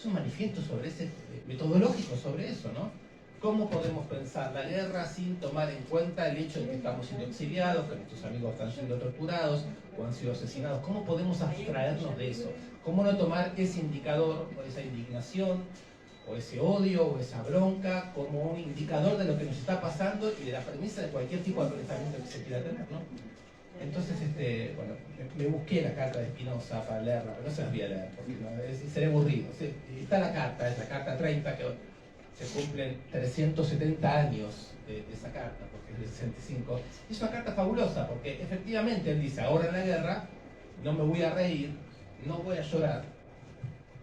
un manifiesto sobre ese, metodológico sobre eso, ¿no? ¿Cómo podemos pensar la guerra sin tomar en cuenta el hecho de que estamos siendo exiliados, que nuestros amigos están siendo torturados o han sido asesinados? ¿Cómo podemos abstraernos de eso? ¿Cómo no tomar ese indicador o esa indignación o ese odio o esa bronca como un indicador de lo que nos está pasando y de la premisa de cualquier tipo de pensamiento que se quiera tener, ¿no? Entonces, bueno, me busqué la carta de Spinoza para leerla, pero no se las voy a leer, porque sería aburrido. Está la carta, es la carta 30, que se cumplen 370 años de esa carta, porque es del 65. Es una carta fabulosa, porque efectivamente él dice, ahora en la guerra no me voy a reír, no voy a llorar,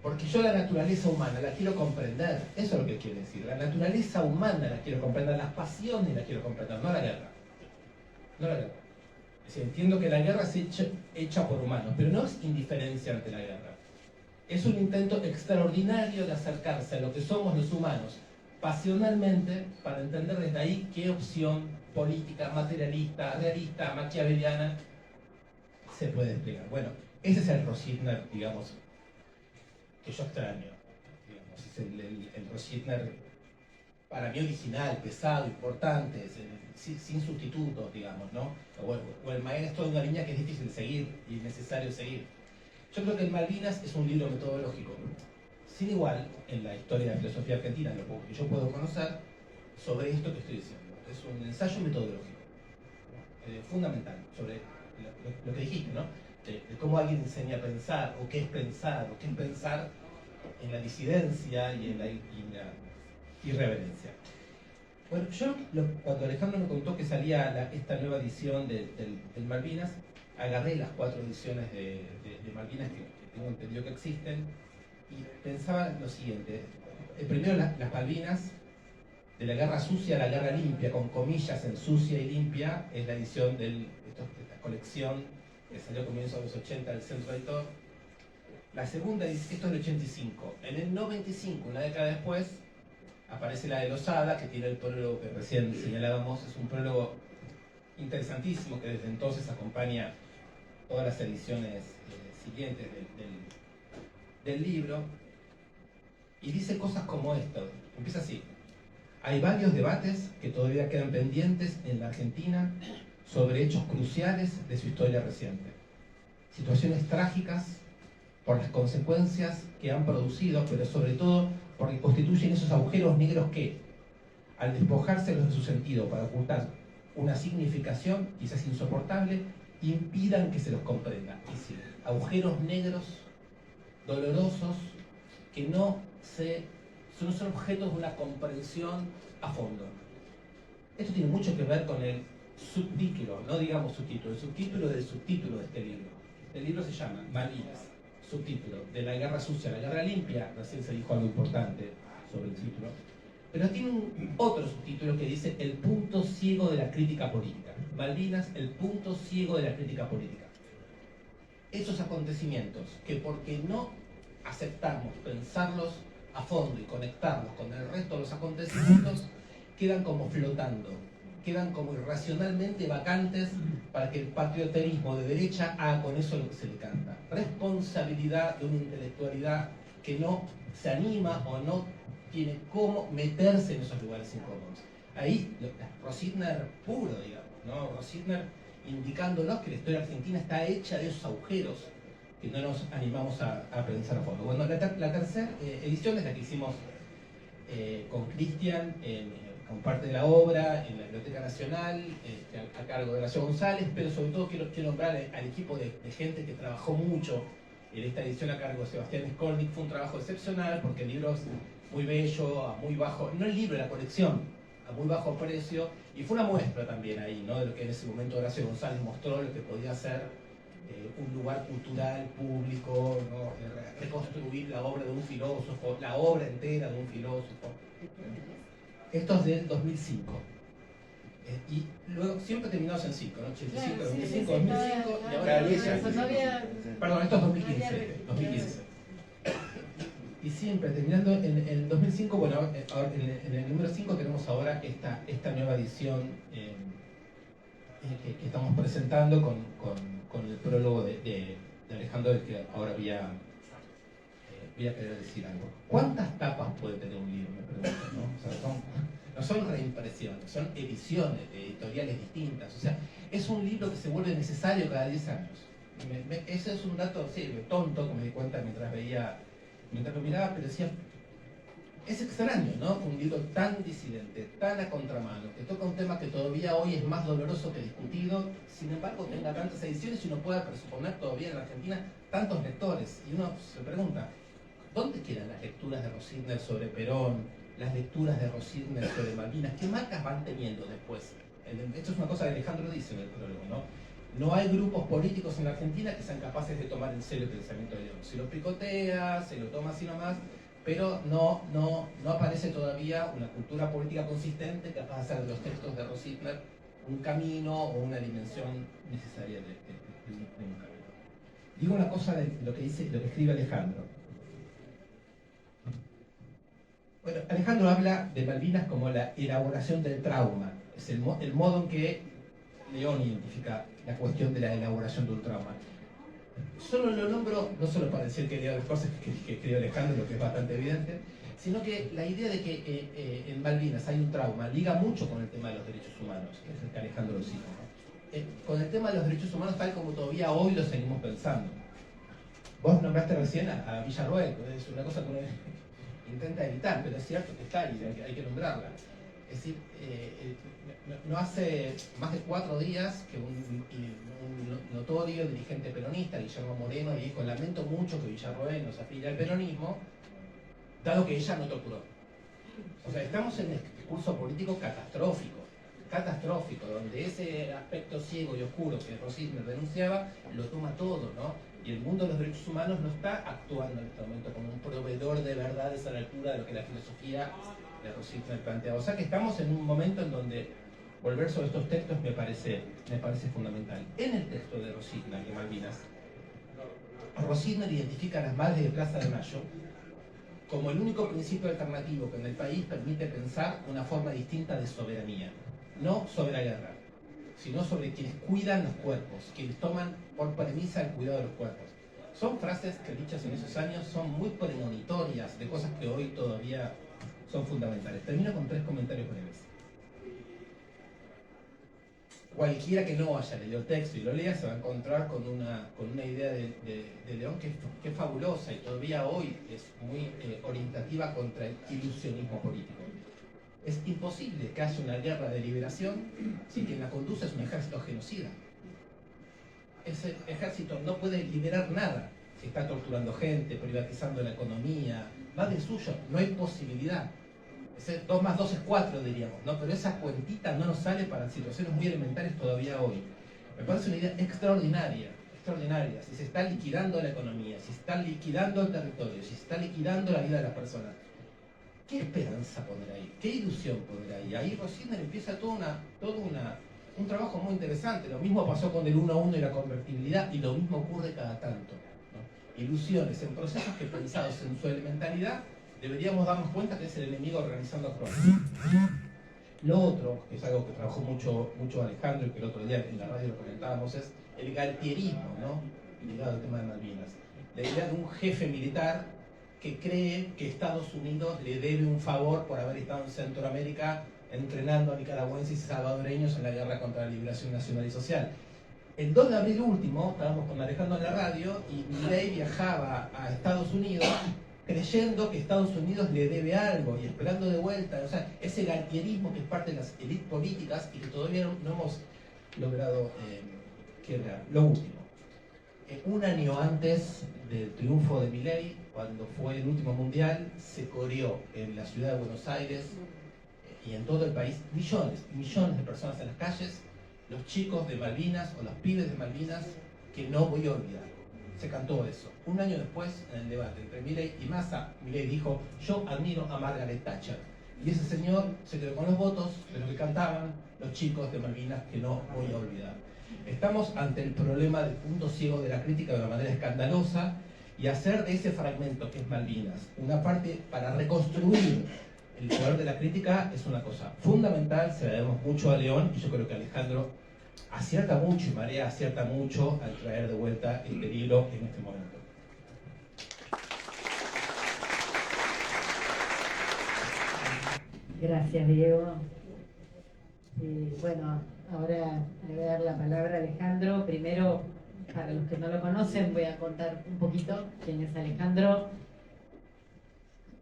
porque yo la naturaleza humana la quiero comprender. Eso es lo que quiere decir. La naturaleza humana la quiero comprender, las pasiones las quiero comprender, no la guerra. No la guerra. Es decir, entiendo que la guerra es hecha por humanos, pero no es indiferencia ante la guerra. Es un intento extraordinario de acercarse a lo que somos los humanos pasionalmente para entender desde ahí qué opción política, materialista, realista, maquiaveliana se puede desplegar. Bueno, ese es el Rositner, digamos, que yo extraño. Digamos, es el Rositner para mí original, pesado, importante, sin sustitutos, digamos, ¿no? O el maestro de una línea que es difícil de seguir y es necesario seguir. Yo creo que el Malvinas es un libro metodológico, sin igual en la historia de la filosofía argentina, lo poco que yo puedo conocer sobre esto que estoy diciendo. Es un ensayo metodológico, fundamental, sobre lo que dijiste, ¿no? De cómo alguien enseña a pensar, o qué es pensar en la disidencia y en la irreverencia. Bueno, cuando Alejandro me contó que salía esta nueva edición del Malvinas, agarré las 4 ediciones de Malvinas que tengo entendido que existen y pensaba lo siguiente. Primero las Malvinas, de la guerra sucia a la guerra limpia, con comillas en sucia y limpia, es la edición de esta colección que salió a comienzos de los 80 del Centro Editor. La segunda, esto es del 85. En el 95, una década después, aparece la de Losada, que tiene el prólogo que recién señalábamos. Es un prólogo interesantísimo que desde entonces acompaña todas las ediciones siguientes del libro. Y dice cosas como esto. Empieza así. Hay varios debates que todavía quedan pendientes en la Argentina sobre hechos cruciales de su historia reciente. Situaciones trágicas por las consecuencias que han producido, pero sobre todo porque constituyen esos agujeros negros que, al despojárselos de su sentido para ocultar una significación quizás insoportable, impidan que se los comprenda. Es decir, agujeros negros, dolorosos, que no son objetos de una comprensión a fondo. Esto tiene mucho que ver con el subtítulo, no digamos subtítulo, el subtítulo del subtítulo de este libro. El libro se llama Malvinas. Subtítulo, de la guerra sucia a la guerra limpia, recién se dijo algo importante sobre el título, pero tiene otro subtítulo que dice el punto ciego de la crítica política. Malvinas, el punto ciego de la crítica política. Esos acontecimientos que porque no aceptamos pensarlos a fondo y conectarlos con el resto de los acontecimientos, quedan como flotando, quedan como irracionalmente vacantes para que el patrioterismo de derecha haga con eso lo que se le canta. Responsabilidad de una intelectualidad que no se anima o no tiene cómo meterse en esos lugares incómodos. Ahí, Rositner puro, digamos, ¿no? Rositner indicándonos que la historia argentina está hecha de esos agujeros que no nos animamos a pensar a fondo. Bueno, la tercera edición es la que hicimos con Cristian, con parte de la obra en la Biblioteca Nacional, a cargo de Horacio González, pero sobre todo quiero nombrar al equipo de gente que trabajó mucho en esta edición a cargo de Sebastián Skolnick. Fue un trabajo excepcional porque el libro es muy bello, a muy bajo, no el libro, la colección, a muy bajo precio, y fue una muestra también ahí, ¿no? De lo que en ese momento Horacio González mostró, lo que podía ser un lugar cultural, público, ¿no? Reconstruir la obra de un filósofo, la obra entera de un filósofo. Esto es del 2005. Y luego siempre terminados en 5, ¿no? 85, 2005, 2005 y ahora 10 años. Perdón, esto es 2015. Y siempre terminando en el 2005, bueno, ahora, en el número 5 tenemos ahora esta nueva edición que estamos presentando con el prólogo de Alejandro, del que ahora voy a querer decir algo. ¿Cuántas tapas puede tener un libro? Me pregunto, ¿no? O sea, no son reimpresiones, son ediciones de editoriales distintas. O sea, es un libro que se vuelve necesario cada 10 años. Ese es un dato, sí, tonto, que me di cuenta mientras lo miraba, pero decía, es extraño, ¿no? Un libro tan disidente, tan a contramano, que toca un tema que todavía hoy es más doloroso que discutido, sin embargo tenga tantas ediciones y uno pueda presuponer todavía en la Argentina tantos lectores. Y uno se pregunta, ¿dónde quedan las lecturas de Rositner sobre Perón, las lecturas de Rositner sobre Malvinas? ¿Qué marcas van teniendo después? Esto es una cosa que Alejandro dice en el prólogo, ¿no? No hay grupos políticos en la Argentina que sean capaces de tomar en serio el pensamiento de León. Se lo picotea, se lo toma así nomás, pero no aparece todavía una cultura política consistente capaz de hacer de los textos de Rositner un camino o una dimensión necesaria de un camino. Digo una cosa de lo que escribe Alejandro. Bueno, Alejandro habla de Malvinas como la elaboración del trauma. Es el modo en que León identifica la cuestión de la elaboración de un trauma. Solo lo nombro, no solo para decir que leo las cosas que escribió Alejandro, lo que es bastante evidente, sino que la idea de que en Malvinas hay un trauma liga mucho con el tema de los derechos humanos, que es el que Alejandro lo cita, ¿no? Con el tema de los derechos humanos tal como todavía hoy lo seguimos pensando. Vos nombraste recién a Villarroel, es una cosa que uno intenta evitar, pero es cierto que está ahí, hay que nombrarla. Es decir, no hace más de 4 días que un notorio dirigente peronista, Guillermo Moreno, dijo: lamento mucho que Villarroel nos afilie al peronismo, dado que ella no torturó. O sea, estamos discurso político catastrófico, donde ese aspecto ciego y oscuro que Rosichner denunciaba lo toma todo, ¿no? Y el mundo de los derechos humanos no está actuando en este momento como un proveedor de verdades a la altura de lo que la filosofía de Rosichner planteaba. O sea que estamos en un momento en donde volver sobre estos textos me parece fundamental. En el texto de Rosichner, de Malvinas, Rosichner identifica a las madres de Plaza de Mayo como el único principio alternativo que en el país permite pensar una forma distinta de soberanía, no sobre la guerra, sino sobre quienes cuidan los cuerpos, quienes toman por premisa el cuidado de los cuerpos. Son frases que dichas en esos años son muy premonitorias de cosas que hoy todavía son fundamentales. Termino con 3 comentarios breves. Cualquiera que no haya leído el texto y lo lea se va a encontrar con una idea de León que es fabulosa y todavía hoy es muy orientativa contra el ilusionismo político. Es imposible que haya una guerra de liberación si quien la conduce es un ejército genocida. Ese ejército no puede liberar nada si está torturando gente, privatizando la economía, va del suyo, no hay posibilidad. 2 más 2 es 4, diríamos, ¿no? Pero esa cuentita no nos sale para situaciones muy elementales todavía hoy. Me parece una idea extraordinaria. Si se está liquidando la economía, si se está liquidando el territorio, si se está liquidando la vida de las personas, ¿qué esperanza poner ahí? ¿Qué ilusión poner ahí? Ahí Rosichner empieza un trabajo muy interesante. Lo mismo pasó con el 1 a 1 y la convertibilidad, y lo mismo ocurre cada tanto, ¿no? Ilusiones en procesos que, pensados en su elementalidad, deberíamos darnos cuenta que es el enemigo organizando acrobacias. Lo otro, que es algo que trabajó mucho Alejandro y que el otro día en la radio lo comentábamos, es el galtierismo, ¿no? Ligado al tema de Malvinas. La idea de un jefe militar que cree que Estados Unidos le debe un favor por haber estado en Centroamérica entrenando a nicaragüenses y salvadoreños en la guerra contra la liberación nacional y social. El 2 de abril último, estábamos con Alejandro en la radio y Milei viajaba a Estados Unidos creyendo que Estados Unidos le debe algo y esperando de vuelta, o sea, ese galtierismo que es parte de las élites políticas y que todavía no hemos logrado quebrar. Lo último, un año antes del triunfo de Milei, cuando fue el último mundial, se corrió en la ciudad de Buenos Aires y en todo el país millones y millones de personas en las calles, los chicos de Malvinas o los pibes de Malvinas que no voy a olvidar. Se cantó eso. Un año después, en el debate entre Milei y Massa, Milei dijo: yo admiro a Margaret Thatcher. Y ese señor se quedó con los votos de lo que cantaban los chicos de Malvinas que no voy a olvidar. Estamos ante el problema del punto ciego de la crítica de una manera escandalosa, y hacer de ese fragmento que es Malvinas una parte para reconstruir el poder de la crítica es una cosa fundamental. Se la debemos mucho a León, y yo creo que Alejandro acierta mucho y Marea acierta mucho al traer de vuelta el peligro en este momento. Gracias, Diego. Bueno, ahora le voy a dar la palabra a Alejandro. Primero, para los que no lo conocen, voy a contar un poquito quién es Alejandro.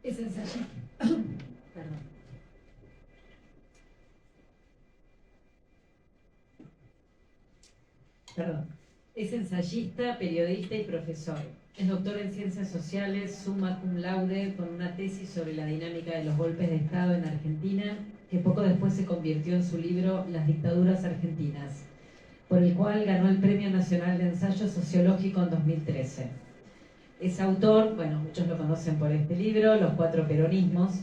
Es ensayista. Perdón. Es ensayista, periodista y profesor. Es doctor en Ciencias Sociales, summa cum laude, con una tesis sobre la dinámica de los golpes de Estado en Argentina, que poco después se convirtió en su libro Las dictaduras argentinas, por el cual ganó el Premio Nacional de Ensayo Sociológico en 2013. Es autor, bueno, muchos lo conocen por este libro, Los Cuatro Peronismos,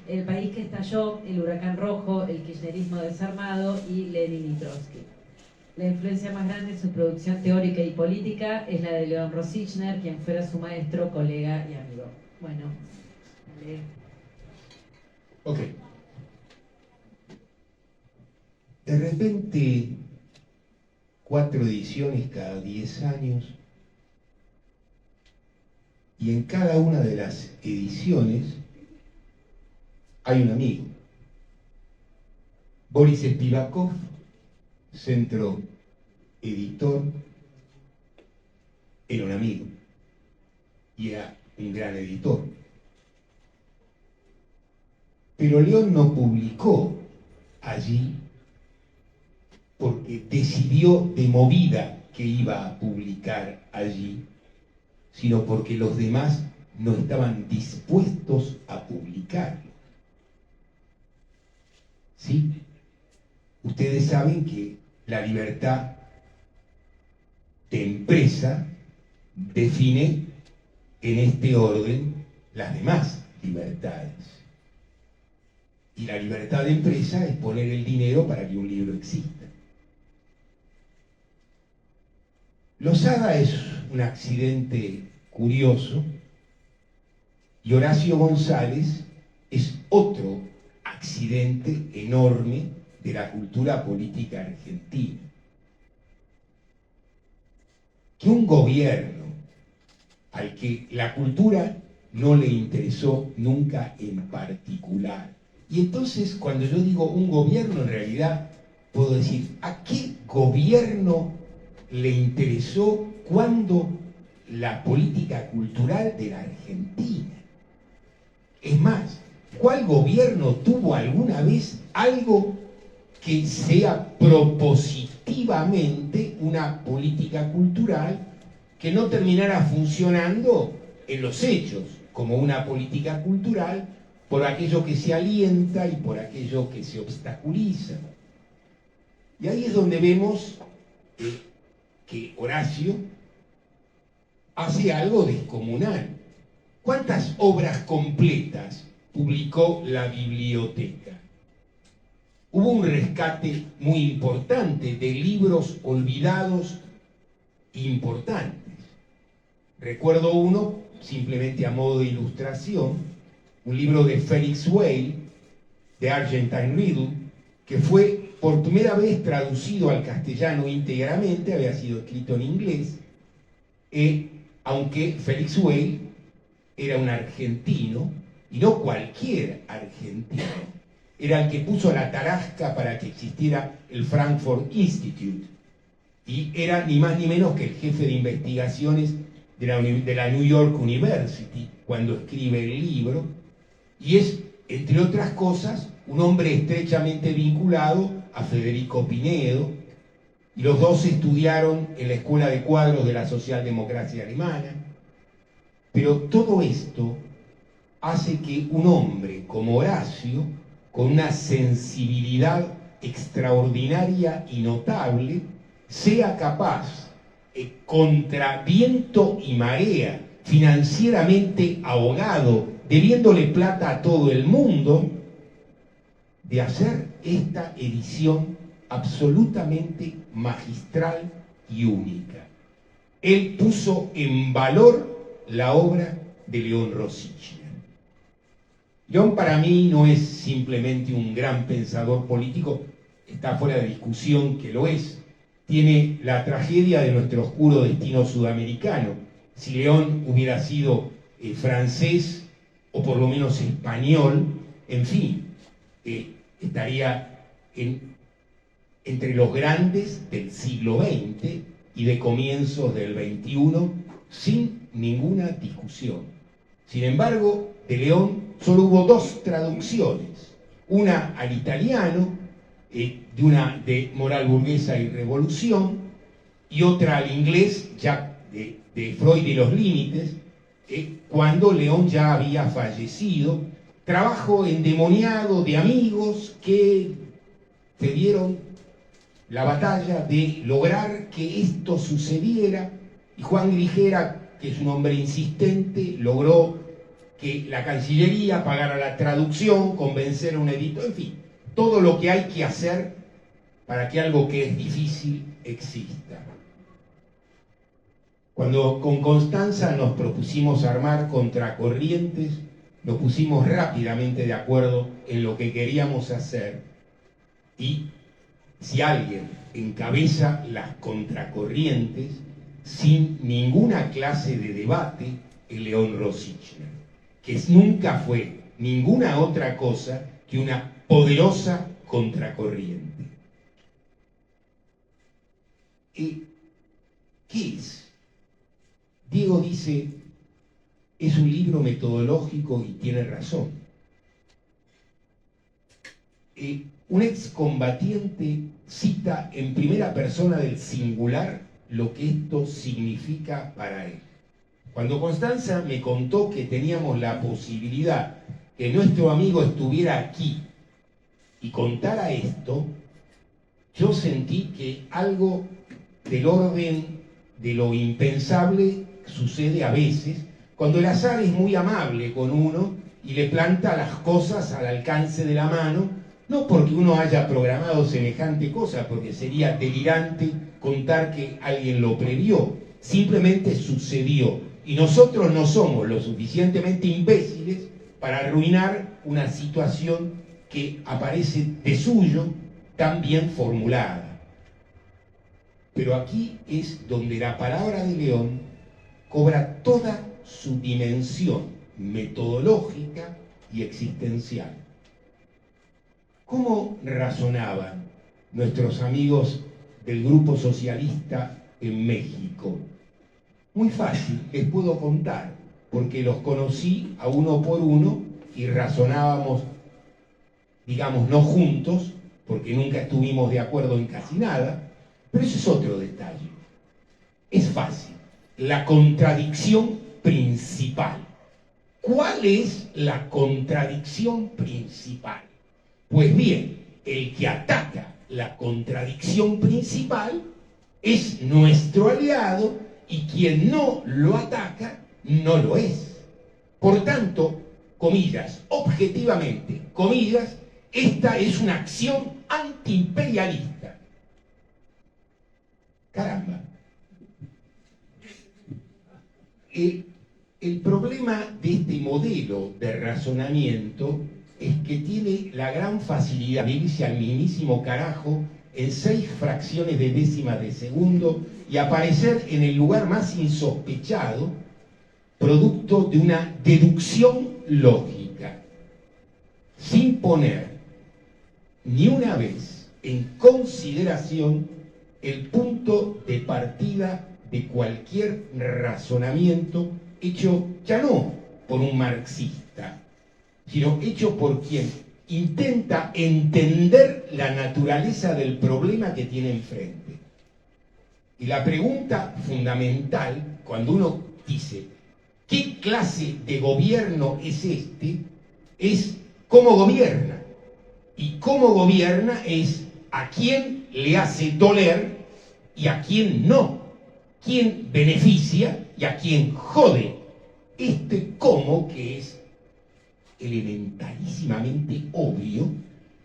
El País que Estalló, El Huracán Rojo, El Kirchnerismo Desarmado y Lenin y Trotsky. La influencia más grande en su producción teórica y política es la de León Rosichner, quien fuera su maestro, colega y amigo. Bueno, dale. Ok. De repente, 4 ediciones cada 10 años, y en cada una de las ediciones hay un amigo. Boris Spivakov, centro editor, era un amigo y era un gran editor. Pero León no publicó allí porque decidió de movida que iba a publicar allí, sino porque los demás no estaban dispuestos a publicarlo. ¿Sí? Ustedes saben que la libertad de empresa define en este orden las demás libertades. Y la libertad de empresa es poner el dinero para que un libro exista. Losada es un accidente curioso y Horacio González es otro accidente enorme de la cultura política argentina. Que un gobierno al que la cultura no le interesó nunca en particular. Y entonces, cuando yo digo un gobierno, en realidad puedo decir, ¿a qué gobierno le interesó cuando la política cultural de la Argentina? Es más, ¿cuál gobierno tuvo alguna vez algo que sea propositivamente una política cultural que no terminara funcionando en los hechos como una política cultural por aquello que se alienta y por aquello que se obstaculiza? Y ahí es donde vemos que Horacio hace algo descomunal. ¿Cuántas obras completas publicó la biblioteca? Hubo un rescate muy importante de libros olvidados importantes. Recuerdo uno, simplemente a modo de ilustración, un libro de Felix Weil, de Argentine Riddle, que fue por primera vez traducido al castellano íntegramente, había sido escrito en inglés, aunque Felix Weil era un argentino, y no cualquier argentino, era el que puso la tarasca para que existiera el Frankfurt Institute, y era ni más ni menos que el jefe de investigaciones de la New York University cuando escribe el libro, y es, entre otras cosas, un hombre estrechamente vinculado a Federico Pinedo, y los dos estudiaron en la Escuela de Cuadros de la Socialdemocracia Alemana. Pero todo esto hace que un hombre como Horacio, con una sensibilidad extraordinaria y notable, sea capaz, contra viento y marea, financieramente ahogado, debiéndole plata a todo el mundo, de hacer esta edición absolutamente magistral y única. Él puso en valor la obra de León Rosichner. León para mí no es simplemente un gran pensador político, está fuera de discusión que lo es. Tiene la tragedia de nuestro oscuro destino sudamericano. Si León hubiera sido francés o por lo menos español, en fin, estaría entre los grandes del siglo XX y de comienzos del XXI sin ninguna discusión. Sin embargo, de León solo hubo dos traducciones, una al italiano, de Moral Burguesa y Revolución, y otra al inglés, ya de Freud y los Límites, cuando León ya había fallecido. Trabajo endemoniado de amigos que te dieron la batalla de lograr que esto sucediera, y Juan Grijera, que es un hombre insistente, logró que la Cancillería pagara la traducción, convencer a un editor, en fin, todo lo que hay que hacer para que algo que es difícil exista. Cuando con Constanza nos propusimos armar Contracorrientes, nos pusimos rápidamente de acuerdo en lo que queríamos hacer, y si alguien encabeza las Contracorrientes, sin ninguna clase de debate, es León Rosichner, que nunca fue ninguna otra cosa que una poderosa contracorriente. ¿Qué es? Diego dice, es un libro metodológico, y tiene razón. Un excombatiente cita en primera persona del singular lo que esto significa para él. Cuando Constanza me contó que teníamos la posibilidad que nuestro amigo estuviera aquí y contara esto, yo sentí que algo del orden de lo impensable sucede a veces, cuando el azar es muy amable con uno y le planta las cosas al alcance de la mano, no porque uno haya programado semejante cosa, porque sería delirante contar que alguien lo previó, simplemente sucedió. Y nosotros no somos lo suficientemente imbéciles para arruinar una situación que aparece de suyo tan bien formulada. Pero aquí es donde la palabra de León cobra toda su dimensión metodológica y existencial. ¿Cómo razonaban nuestros amigos del Grupo Socialista en México? Muy fácil, les puedo contar, porque los conocí a uno por uno y razonábamos, digamos, no juntos, porque nunca estuvimos de acuerdo en casi nada, pero eso es otro detalle. Es fácil. La contradicción principal. ¿Cuál es la contradicción principal? Pues bien, el que ataca la contradicción principal es nuestro aliado y quien no lo ataca no lo es. Por tanto, comillas, objetivamente, comillas, esta es una acción antiimperialista. Caramba. El problema de este modelo de razonamiento es que tiene la gran facilidad de irse al mismísimo carajo en 6 fracciones de décimas de segundo y aparecer en el lugar más insospechado, producto de una deducción lógica, sin poner ni una vez en consideración el punto de partida de cualquier razonamiento hecho ya no por un marxista, sino hecho por quien intenta entender la naturaleza del problema que tiene enfrente. Y la pregunta fundamental, cuando uno dice ¿qué clase de gobierno es este?, es ¿cómo gobierna? Y cómo gobierna es a quién le hace doler y a quién no, quién beneficia y a quién jode. Este cómo, que es elementarísimamente obvio,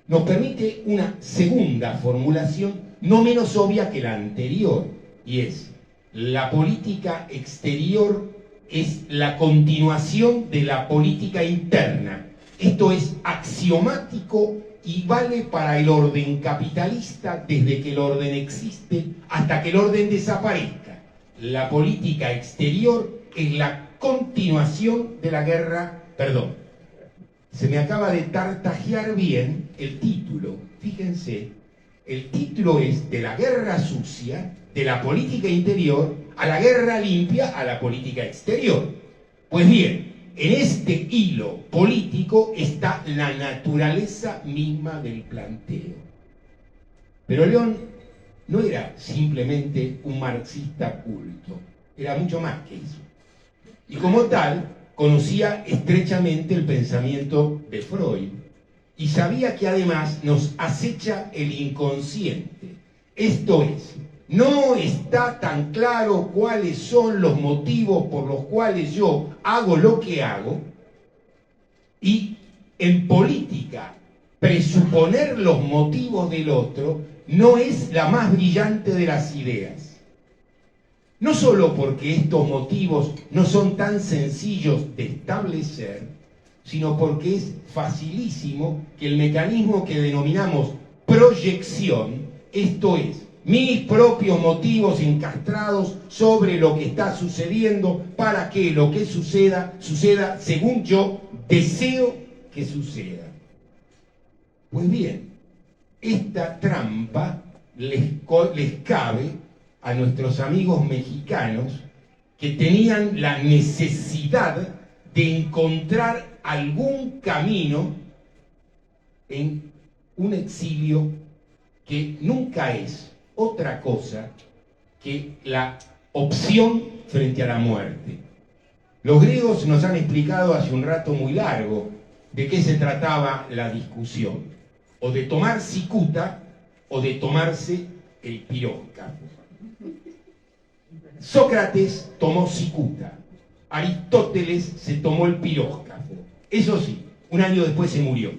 nos permite una segunda formulación no menos obvia que la anterior, y es: la política exterior es la continuación de la política interna. Esto es axiomático y vale para el orden capitalista desde que el orden existe hasta que el orden desaparezca. La política exterior es la continuación de la guerra. Perdón, se me acaba de tartajear bien el título. Fíjense, el título es de la guerra sucia, de la política interior, a la guerra limpia, a la política exterior. Pues bien, en este hilo político está la naturaleza misma del planteo. Pero León no era simplemente un marxista culto, era mucho más que eso. Y como tal, conocía estrechamente el pensamiento de Freud y sabía que además nos acecha el inconsciente. Esto es, no está tan claro cuáles son los motivos por los cuales yo hago lo que hago, y en política presuponer los motivos del otro no es la más brillante de las ideas. No solo porque estos motivos no son tan sencillos de establecer, sino porque es facilísimo que el mecanismo que denominamos proyección, esto es, mis propios motivos encastrados sobre lo que está sucediendo para que lo que suceda, suceda según yo deseo que suceda. Pues bien, esta trampa les cabe a nuestros amigos mexicanos que tenían la necesidad de encontrar algún camino en un exilio que nunca es otra cosa que la opción frente a la muerte. Los griegos nos han explicado hace un rato muy largo de qué se trataba la discusión. o de tomar cicuta o de tomarse el piróscafo. Sócrates tomó cicuta, Aristóteles se tomó el piróscafo. Eso sí, un año después se murió.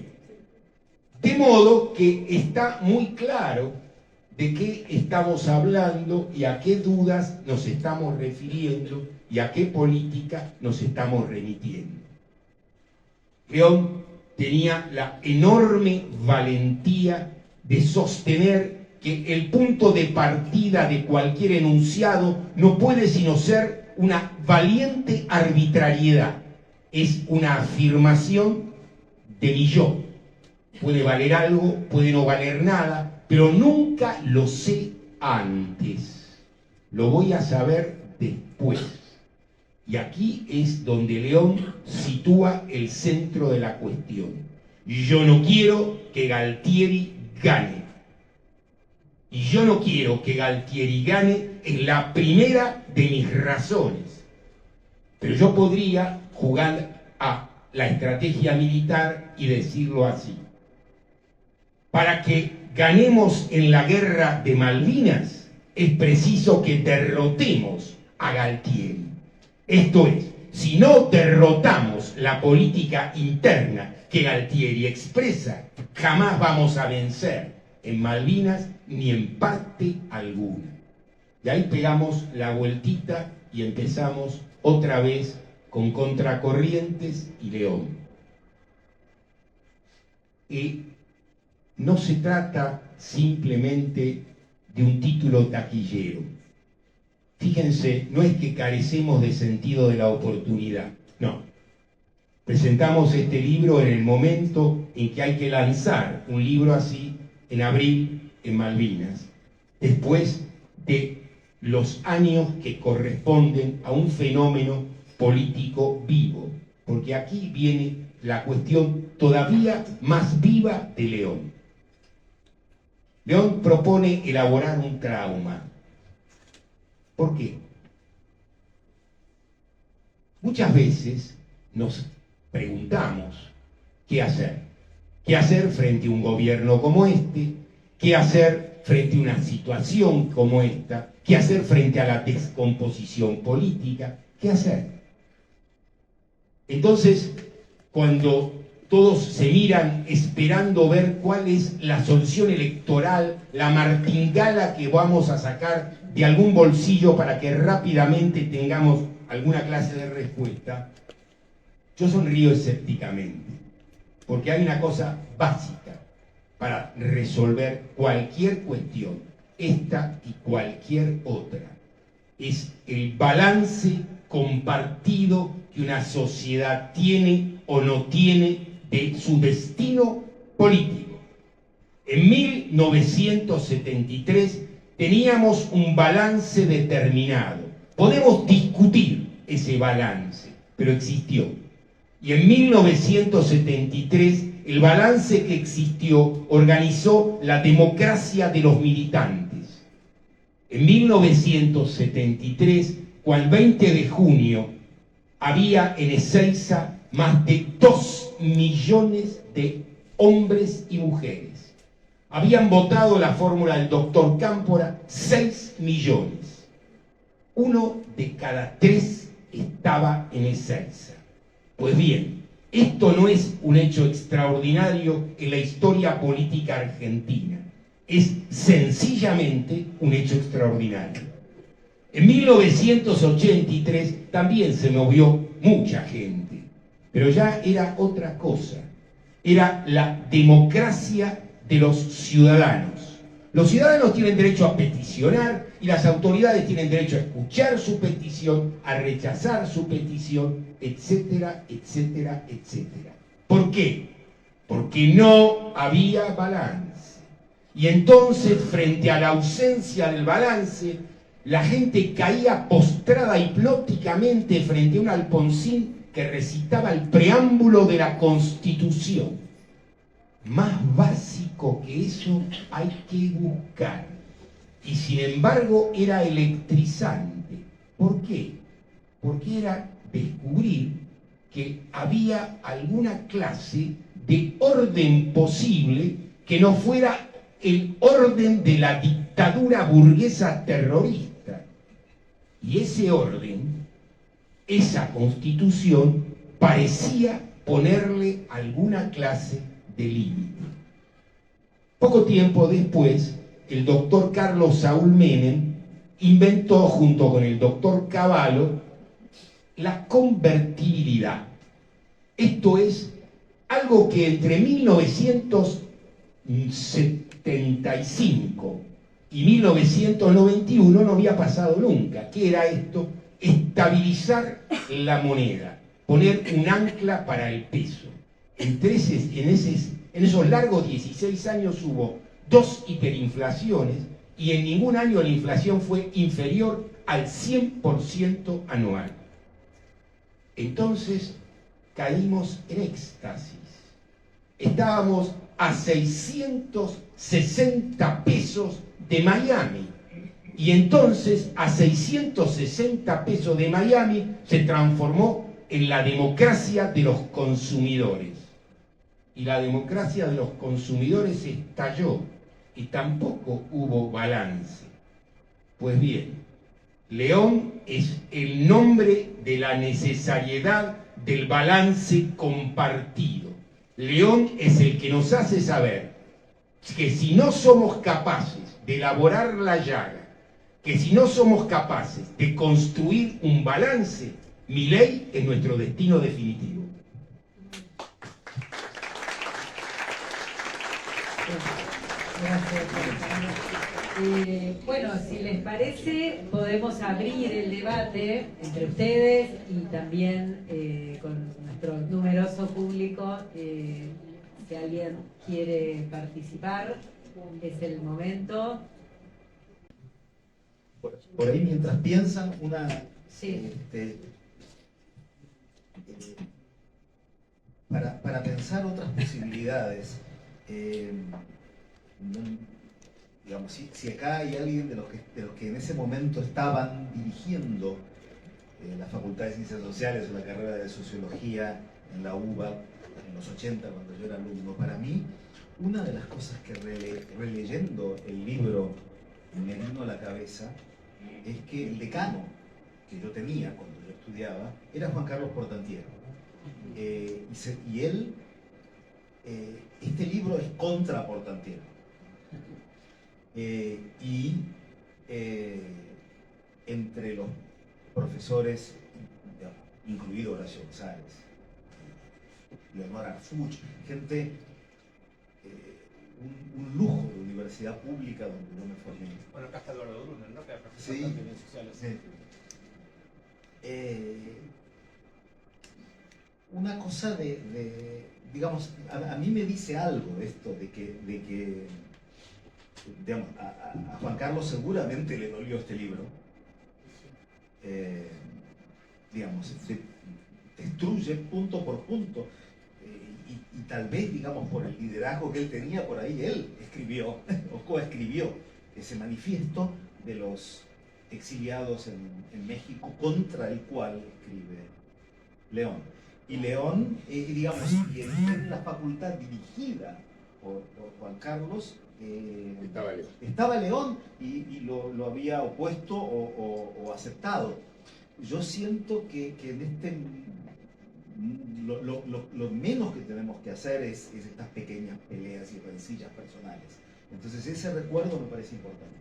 De modo que está muy claro de qué estamos hablando y a qué dudas nos estamos refiriendo y a qué política nos estamos remitiendo. León tenía la enorme valentía de sostener que el punto de partida de cualquier enunciado no puede sino ser una valiente arbitrariedad. Es una afirmación de mi yo. Puede valer algo, puede no valer nada, pero nunca lo sé antes. Lo voy a saber después. Y aquí es donde León sitúa el centro de la cuestión. Yo no quiero que Galtieri gane. Y yo no quiero que Galtieri gane en la primera de mis razones. Pero yo podría jugar a la estrategia militar y decirlo así. Para que ganemos en la guerra de Malvinas, es preciso que derrotemos a Galtieri. Esto es, si no derrotamos la política interna que Galtieri expresa, jamás vamos a vencer en Malvinas ni en parte alguna. Y ahí pegamos la vueltita y empezamos otra vez con Contracorrientes y León. Y no se trata simplemente de un título taquillero. Fíjense, no es que carecemos de sentido de la oportunidad, no. Presentamos este libro en el momento en que hay que lanzar un libro así, en abril, en Malvinas, después de los años que corresponden a un fenómeno político vivo, porque aquí viene la cuestión todavía más viva de León. León propone elaborar un trauma. ¿Por qué? Muchas veces nos preguntamos qué hacer. ¿Qué hacer frente a un gobierno como este? ¿Qué hacer frente a una situación como esta? ¿Qué hacer frente a la descomposición política? ¿Qué hacer? Entonces, cuando todos se miran esperando ver cuál es la solución electoral, la martingala que vamos a sacar de algún bolsillo para que rápidamente tengamos alguna clase de respuesta, yo sonrío escépticamente, porque hay una cosa básica para resolver cualquier cuestión, esta y cualquier otra. Es el balance compartido que una sociedad tiene o no tiene de su destino político. En 1973 teníamos un balance determinado. Podemos discutir ese balance, pero existió. Y en 1973 el balance que existió organizó la democracia de los militantes. En 1973, cuando el 20 de junio había en Ezeiza más de 2 millones de hombres y mujeres. Habían votado la fórmula del doctor Cámpora 6 millones. 1 de cada 3 estaba en Ezeiza. Pues bien, esto no es un hecho extraordinario en la historia política argentina. Es sencillamente un hecho extraordinario. En 1983 también se movió mucha gente, pero ya era otra cosa. Era la democracia de los ciudadanos. Los ciudadanos tienen derecho a peticionar y las autoridades tienen derecho a escuchar su petición, a rechazar su petición, etcétera, etcétera, etcétera. ¿Por qué? Porque no había balance. Y entonces, frente a la ausencia del balance, la gente caía postrada hipnóticamente frente a un Alfonsín que recitaba el preámbulo de la Constitución. Más básico que eso hay que buscar. Y sin embargo era electrizante. ¿Por qué? Porque era descubrir que había alguna clase de orden posible que no fuera el orden de la dictadura burguesa terrorista. Y ese orden, esa constitución, parecía ponerle alguna clase de límite. Poco tiempo después, el doctor Carlos Saúl Menem inventó, junto con el doctor Cavallo, la convertibilidad. Esto es algo que entre 1975 y 1991 no había pasado nunca. ¿Qué era esto? Estabilizar la moneda, poner un ancla para el peso. En esos largos 16 años hubo 2 hiperinflaciones y en ningún año la inflación fue inferior al 100% anual. Entonces caímos en éxtasis. Estábamos a 660 pesos de Miami. Y entonces a 660 pesos de Miami se transformó en la democracia de los consumidores. Y la democracia de los consumidores estalló y tampoco hubo balance. Pues bien, León es el nombre de la necesariedad del balance compartido. León es el que nos hace saber que si no somos capaces de elaborar la llaga, que si no somos capaces de construir un balance, Milei es nuestro destino definitivo. Gracias. Bueno, si les parece, podemos abrir el debate entre ustedes y también con nuestro numeroso público. Si alguien quiere participar, es el momento. Por ahí, mientras piensan, Sí. Para pensar otras posibilidades, digamos, si acá hay alguien de los que en ese momento estaban dirigiendo la Facultad de Ciencias Sociales o la carrera de Sociología en la UBA en los 80, cuando yo era alumno, para mí, una de las cosas que releyendo el libro me vino a la cabeza es que el decano que yo tenía cuando yo estudiaba era Juan Carlos Portantiero. Y él, este libro es contra Portantiero. Entre los profesores, incluido Horacio González, Leonor Arfuch, gente, un lujo de universidad pública donde yo me formé. Bueno, acá está Eduardo Brunner, ¿no? Que era profesor Sí, también en sociales. sí. Una cosa digamos, a mí me dice algo esto de que digamos, a Juan Carlos seguramente le dolió este libro. Digamos, se destruye punto por punto. Y tal vez, digamos, por el liderazgo que él tenía, por ahí él escribió o coescribió ese manifiesto de los exiliados en México, contra el cual escribe León. Y León, digamos, y en la facultad dirigida por Juan Carlos, estaba León y lo había opuesto o aceptado. Yo siento que en lo menos que tenemos que hacer es estas pequeñas peleas y rencillas personales. Entonces ese recuerdo me parece importante.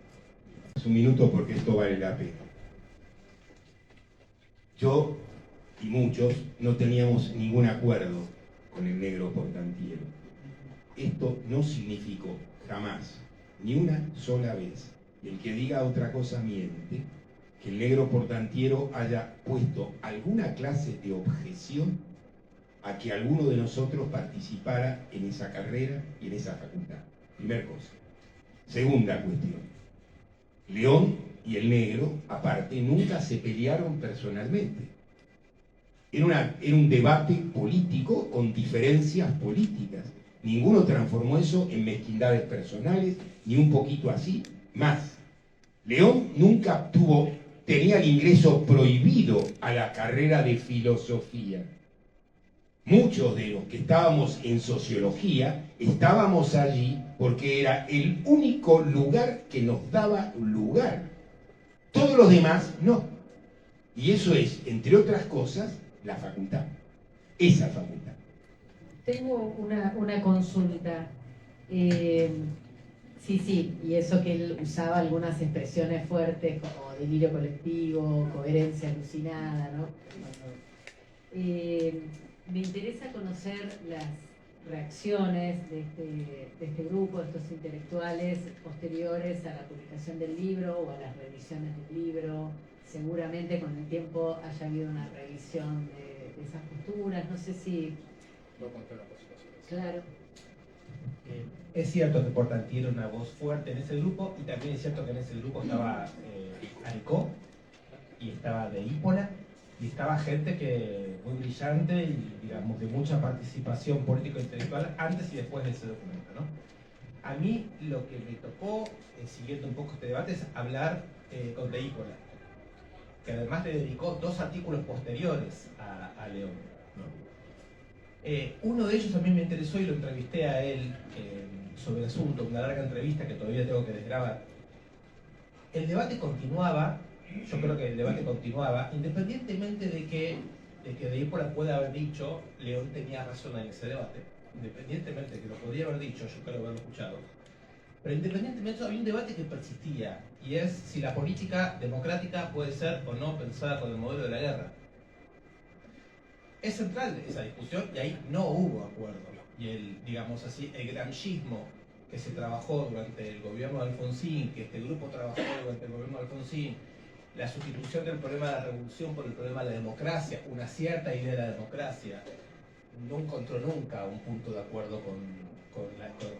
Un minuto porque esto vale la pena. Yo y muchos no teníamos ningún acuerdo con el negro Portantiero. Esto no significó jamás, ni una sola vez, y el que diga otra cosa miente, que el negro Portantiero haya puesto alguna clase de objeción a que alguno de nosotros participara en esa carrera y en esa facultad. Primera cosa. Segunda cuestión. León y el negro, aparte, nunca se pelearon personalmente. Era un debate político con diferencias políticas. Ninguno transformó eso en mezquindades personales, ni un poquito así. Más, León nunca tenía el ingreso prohibido a la carrera de filosofía. Muchos de los que estábamos en sociología estábamos allí porque era el único lugar que nos daba lugar. Todos los demás no. Y eso es, entre otras cosas, la facultad. Esa facultad. Tengo una consulta. Sí, y eso que él usaba algunas expresiones fuertes como delirio colectivo, coherencia alucinada, ¿no? Me interesa conocer las reacciones de este grupo, de estos intelectuales posteriores a la publicación del libro o a las revisiones del libro. Seguramente con el tiempo haya habido una revisión de esas posturas, no sé si... No conté la posición. Claro. Es cierto que Portanti era una voz fuerte en ese grupo, y también es cierto que en ese grupo estaba Aricó, y estaba de Hípola, y estaba gente que muy brillante y, digamos, de mucha participación político-intelectual antes y después de ese documento, ¿no? A mí lo que me tocó, siguiendo un poco este debate, es hablar con de Hípola, que además le dedicó 2 artículos posteriores a León, ¿no? Uno de ellos a mí me interesó y lo entrevisté a él sobre el asunto, una larga entrevista que todavía tengo que desgrabar. El debate continuaba, yo creo que el debate continuaba, independientemente de que de Hípola pueda haber dicho León tenía razón en ese debate, independientemente de que lo podría haber dicho, yo creo haberlo escuchado, pero independientemente de eso había un debate que persistía, y es si la política democrática puede ser o no pensada con el modelo de la guerra. Es central esa discusión y ahí no hubo acuerdo. Y digamos así, el gramscismo que se trabajó durante el gobierno de Alfonsín, que este grupo trabajó durante el gobierno de Alfonsín, la sustitución del problema de la revolución por el problema de la democracia, una cierta idea de la democracia, no encontró nunca un punto de acuerdo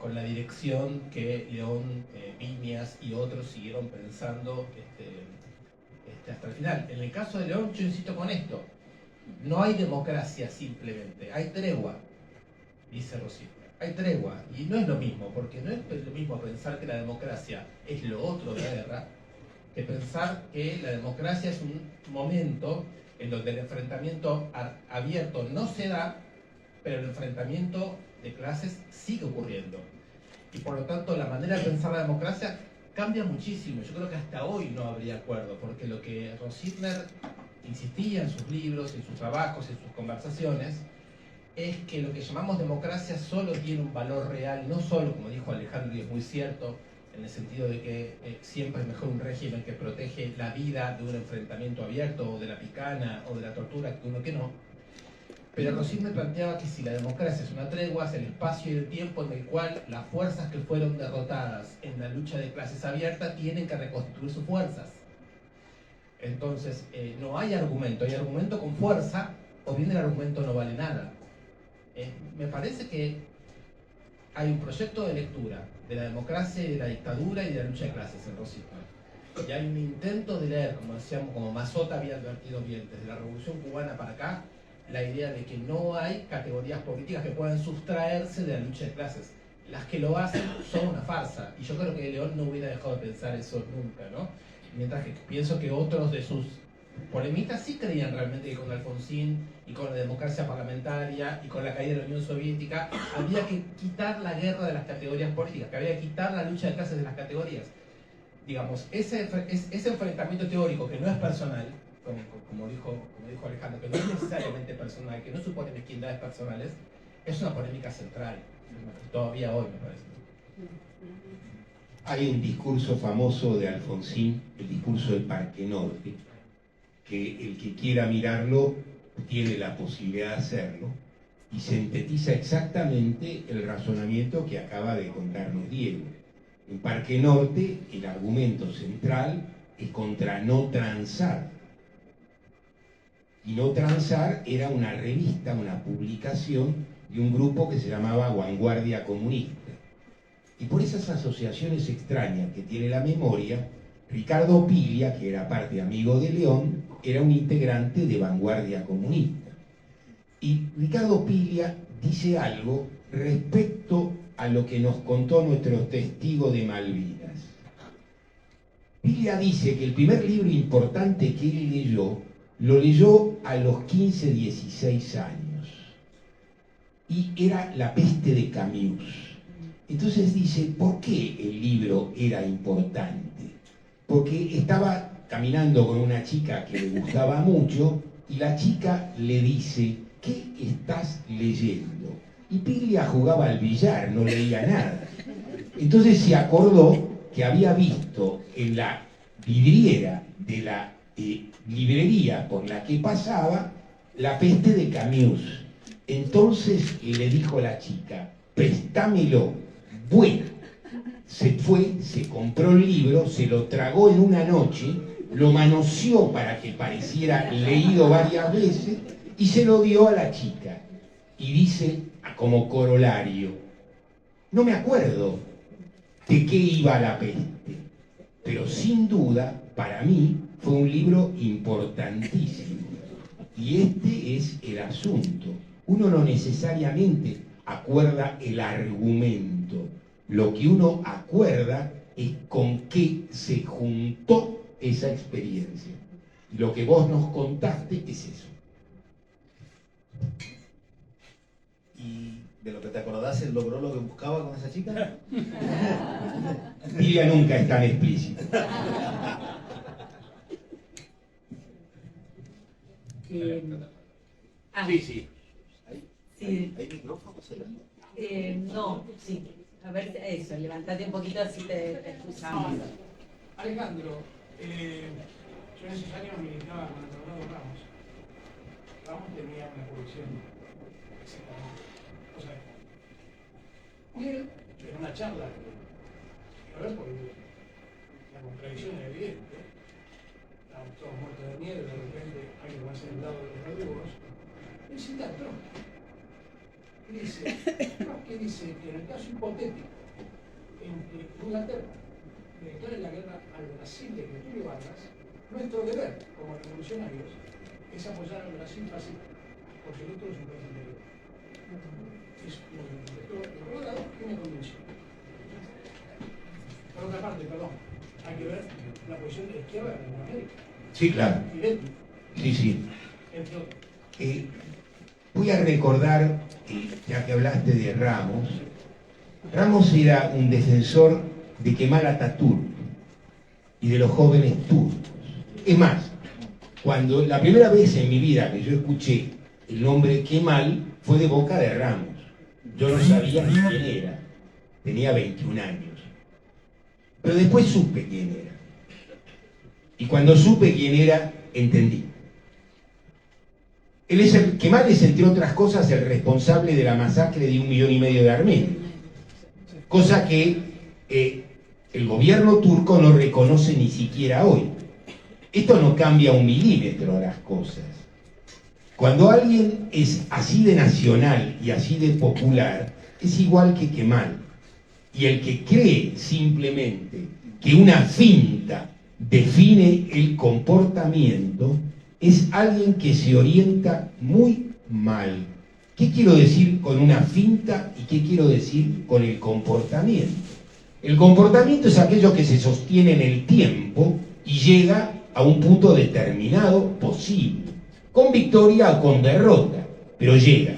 con la dirección que León, Viñas y otros siguieron pensando hasta el final. En el caso de León, yo insisto con esto, no hay democracia simplemente, hay tregua, dice Rosita. Hay tregua, y no es lo mismo, porque no es lo mismo pensar que la democracia es lo otro de la guerra, que pensar que la democracia es un momento en donde el enfrentamiento abierto no se da, pero el enfrentamiento de clases sigue ocurriendo. Y por lo tanto la manera de pensar la democracia cambia muchísimo. Yo creo que hasta hoy no habría acuerdo, porque lo que Rositner insistía en sus libros, en sus trabajos, en sus conversaciones, es que lo que llamamos democracia solo tiene un valor real, no solo, como dijo Alejandro, y es muy cierto, en el sentido de que siempre es mejor un régimen que protege la vida de un enfrentamiento abierto, o de la picana, o de la tortura, que uno que no. Pero Rositner planteaba que si la democracia es una tregua, es el espacio y el tiempo en el cual las fuerzas que fueron derrotadas en la lucha de clases abierta tienen que reconstituir sus fuerzas. Entonces, no hay argumento con fuerza, o bien el argumento no vale nada. Me parece que hay un proyecto de lectura de la democracia y de la dictadura y de la lucha de clases en Rositner. Y hay un intento de leer, como decíamos, como Mazota había advertido bien, desde la Revolución Cubana para acá, la idea de que no hay categorías políticas que puedan sustraerse de la lucha de clases. Las que lo hacen son una farsa. Y yo creo que León no hubiera dejado de pensar eso nunca, ¿no? Mientras que pienso que otros de sus polemistas sí creían realmente que con Alfonsín y con la democracia parlamentaria y con la caída de la Unión Soviética había que quitar la guerra de las categorías políticas, que había que quitar la lucha de clases de las categorías. Digamos, ese enfrentamiento teórico que no es personal, como dijo Alejandro, que no es necesariamente personal, que no supone mezquindades personales, es una polémica central, todavía hoy me parece. Hay un discurso famoso de Alfonsín, el discurso del Parque Norte, que el que quiera mirarlo tiene la posibilidad de hacerlo, y sintetiza exactamente el razonamiento que acaba de contarnos Diego. En Parque Norte, el argumento central es contra no transar. Y no transar era una revista, una publicación de un grupo que se llamaba Vanguardia Comunista. Y por esas asociaciones extrañas que tiene la memoria, Ricardo Piglia, que era parte amigo de León, era un integrante de Vanguardia Comunista. Y Ricardo Piglia dice algo respecto a lo que nos contó nuestro testigo de Malvinas. Piglia dice que el primer libro importante que él leyó, lo leyó a los 15, 16 años. y era La peste de Camus. Entonces dice, ¿por qué el libro era importante? Porque estaba caminando con una chica que le gustaba mucho y la chica le dice, ¿qué estás leyendo? Y Piglia jugaba al billar, no leía nada. Entonces se acordó que había visto en la vidriera de la librería por la que pasaba La peste de Camus. Entonces le dijo la chica, préstamelo. Bueno, se fue, se compró el libro, se lo tragó en una noche, lo manoseó para que pareciera leído varias veces y se lo dio a la chica. Y dice como corolario, no me acuerdo de qué iba La peste, pero sin duda para mí fue un libro importantísimo. Y este es el asunto. Uno no necesariamente acuerda el argumento. Lo que uno acuerda es con qué se juntó esa experiencia. Lo que vos nos contaste es eso. ¿Y de lo que te acordás, él logró lo que buscaba con esa chica? Piglia nunca es tan explícito. Sí. ¿Hay micrófonos? No, sí. A ver, eso, levantate un poquito así te escuchamos. Alejandro, yo en esos años militaba con el Fernando Ramos. Ramos tenía una colección exactamente. O sea, y él, en una charla, a ver, porque la contradicción es evidente, estábamos todos muertos de miedo, de repente alguien va sentado de los verdugos, él cita a Trump. Y dice, Trump que dice que en el caso hipotético, en que Inglaterra le declare la guerra al Brasil de Getúlio Vargas, nuestro deber como revolucionarios es apoyar al Brasil pacífico, porque el otro es un país interior. Es lo que contestó el gobernador que me convenció. Por otra parte, perdón, hay que ver la posición de la izquierda en América. Sí, claro. Idéntico, Sí. entre otros. Voy a recordar, ya que hablaste de Ramos, Ramos era un defensor de Kemal Atatürk y de los jóvenes turcos. Es más, cuando la primera vez en mi vida que yo escuché el nombre Kemal fue de boca de Ramos. Yo no sabía ni quién era, tenía 21 años. Pero después supe quién era. Y cuando supe quién era, entendí. Kemal es, entre otras cosas, el responsable de la masacre de 1,5 millones de armenios. Cosa que el gobierno turco no reconoce ni siquiera hoy. Esto no cambia 1 milímetro las cosas. Cuando alguien es así de nacional y así de popular, es igual que Kemal. Y el que cree simplemente que una finta define el comportamiento es alguien que se orienta muy mal. ¿Qué quiero decir con una finta y qué quiero decir con el comportamiento? El comportamiento es aquello que se sostiene en el tiempo y llega a un punto determinado posible, con victoria o con derrota, pero llega.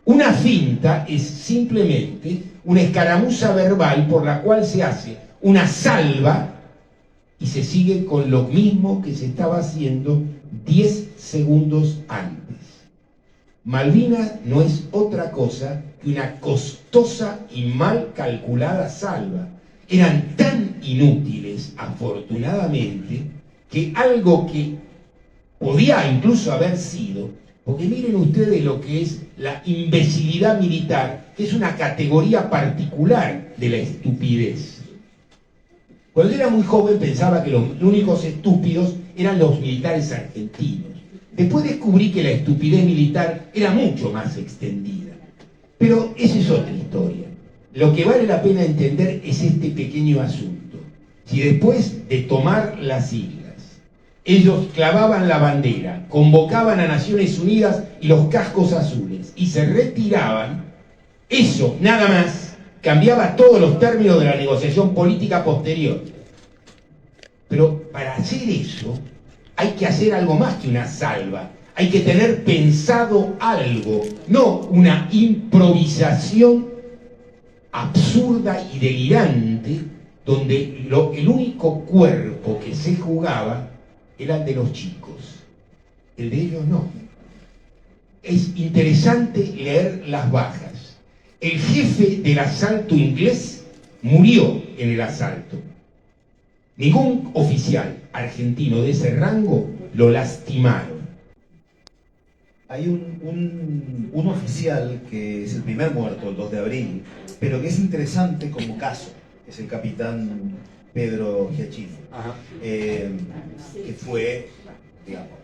Una finta es simplemente una escaramuza verbal por la cual se hace una salva y se sigue con lo mismo que se estaba haciendo 10 segundos antes. Malvinas no es otra cosa que una costosa y mal calculada salva. Eran tan inútiles, afortunadamente, que algo que podía incluso haber sido, porque miren ustedes lo que es la imbecilidad militar, que es una categoría particular de la estupidez. Cuando yo era muy joven pensaba que los únicos estúpidos eran los militares argentinos. Después descubrí que la estupidez militar era mucho más extendida. Pero esa es otra historia. Lo que vale la pena entender es este pequeño asunto. Si después de tomar las islas, ellos clavaban la bandera, convocaban a Naciones Unidas y los cascos azules y se retiraban, eso nada más cambiaba todos los términos de la negociación política posterior. Pero para hacer eso hay que hacer algo más que una salva. Hay que tener pensado algo, no una improvisación absurda y delirante, donde el único cuerpo que se jugaba era el de los chicos, el de ellos no. Es interesante leer las bajas. El jefe del asalto inglés murió en el asalto. Ningún oficial argentino de ese rango lo lastimaron. Hay un oficial que es el primer muerto, el 2 de abril, pero que es interesante como caso, es el capitán Pedro Giachino, que fue, digamos,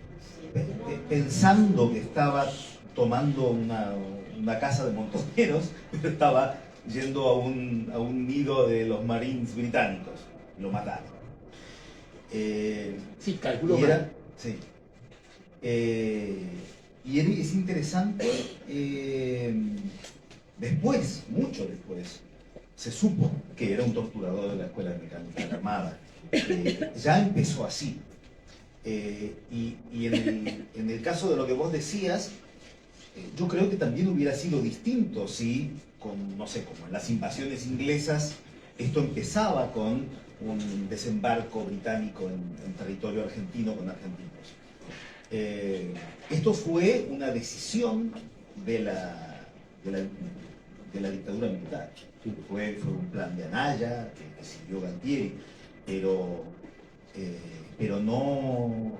pensando que estaba tomando una casa de montoneros, pero estaba yendo a un nido de los Marines británicos, lo mataron. Sí, calculó mal. mal. Sí. Y es interesante, después, mucho después, se supo que era un torturador de la Escuela Mecánica de la Armada. Ya empezó así. Y en el caso de lo que vos decías, yo creo que también hubiera sido distinto si, no sé, como en las invasiones inglesas, esto empezaba con un desembarco británico en territorio argentino con argentinos. Esto fue una decisión de la dictadura militar. Fue un plan de Anaya, que siguió Galtieri, pero no.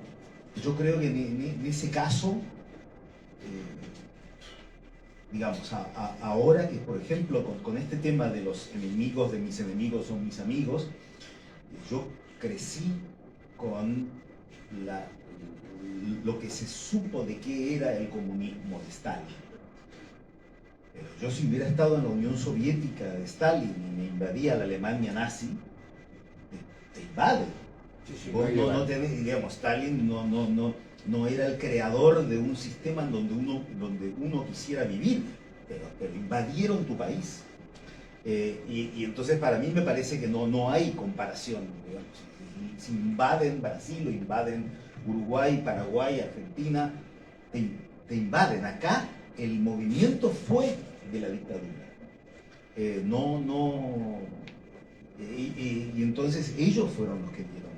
Yo creo que en ese caso, digamos, ahora que, por ejemplo, con este tema de los enemigos de mis enemigos son mis amigos, yo crecí con lo que se supo de qué era el comunismo de Stalin. Pero yo, si hubiera estado en la Unión Soviética de Stalin y me invadía la Alemania nazi, te invaden. Vos no tenés, digamos, Stalin no era el creador de un sistema en donde uno quisiera vivir, pero invadieron tu país. Y entonces para mí me parece que no hay comparación, digamos. Si invaden Brasil o invaden Uruguay, Paraguay, Argentina, te invaden. Acá el movimiento fue de la dictadura. Y entonces ellos fueron los que dieron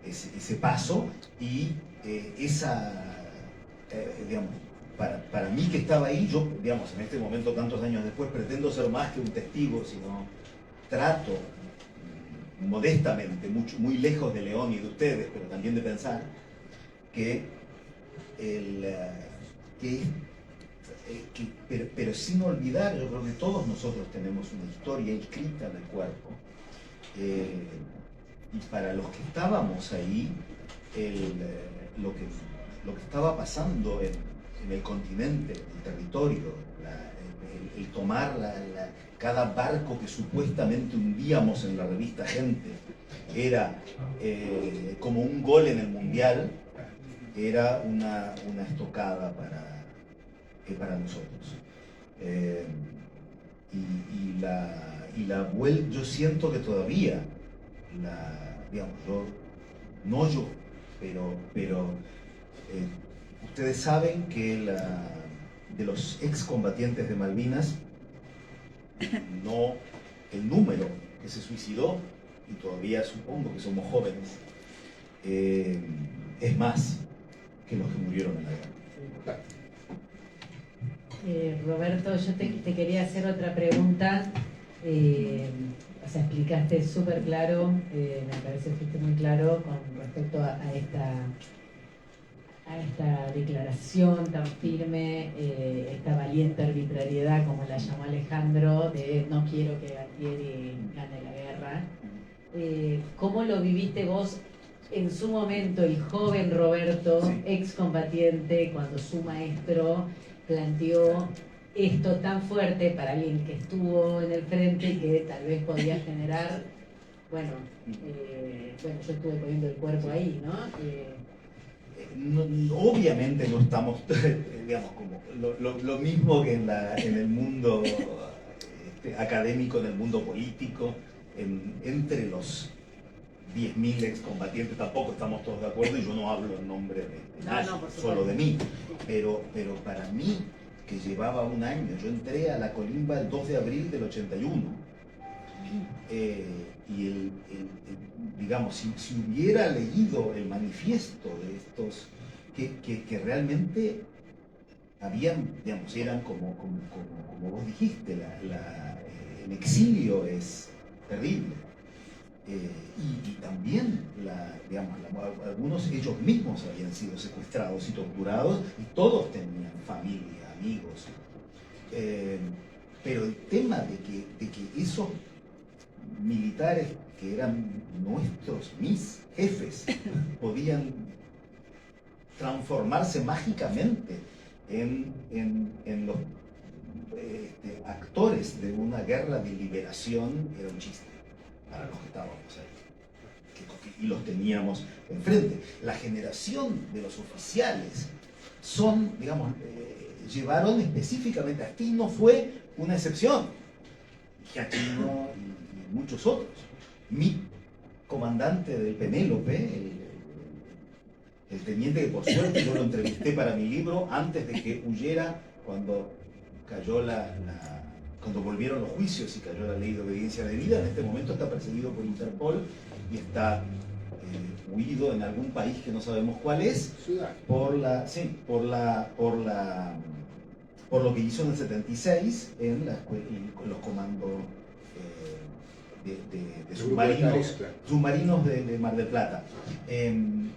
ese paso y digamos, para mí que estaba ahí, yo, digamos, en este momento, tantos años después, pretendo ser más que un testigo, sino trato modestamente, muy lejos de León y de ustedes, pero también de pensar pero sin olvidar, yo creo que todos nosotros tenemos una historia inscrita en el cuerpo, y para los que estábamos ahí, lo que estaba pasando en el continente, el territorio, el tomar cada barco que supuestamente hundíamos en la revista Gente, era como un gol en el Mundial, era una estocada para nosotros. Y la vuelta, yo siento que todavía, digamos, pero ustedes saben que de los excombatientes de Malvinas, el número que se suicidó, y todavía supongo que somos jóvenes, es más que los que murieron en la guerra. Roberto, yo te quería hacer otra pregunta. O sea, explicaste súper claro, me parece que fuiste muy claro con respecto a esta declaración tan firme, esta valiente arbitrariedad, como la llamó Alejandro, de no quiero que Galtieri gane la guerra. ¿Cómo lo viviste vos en su momento, el joven Roberto, sí, excombatiente, cuando su maestro planteó esto tan fuerte para alguien que estuvo en el frente y que tal vez podía generar, bueno, yo estuve poniendo el cuerpo ahí, ¿no? Obviamente no estamos, digamos, como lo mismo que en el mundo académico, en el mundo político, entre los 10.000 excombatientes, tampoco estamos todos de acuerdo, y yo no hablo en nombre de nadie, por supuesto. solo de mí. Pero para mí, que llevaba un año, yo entré a la Colimba el 2 de abril del 81, y digamos, si hubiera leído el manifiesto de estos, que realmente habían, digamos, eran como vos dijiste, el exilio es terrible. Y también, digamos, algunos ellos mismos habían sido secuestrados y torturados, y todos tenían familia, amigos. Pero el tema de que esos militares que eran mis jefes, podían transformarse mágicamente en los actores de una guerra de liberación, era un chiste para los que estábamos ahí, y los teníamos enfrente. La generación de los oficiales llevaron específicamente, aquí no fue una excepción, y Aquino y muchos otros. Mi comandante del Penélope, el teniente que por suerte yo lo entrevisté para mi libro antes de que huyera cuando cuando volvieron los juicios y cayó la ley de obediencia debida. En este momento está perseguido por Interpol y está huido en algún país que no sabemos cuál es, por lo que hizo en el 76 en los comandos de submarinos de Mar del Plata. El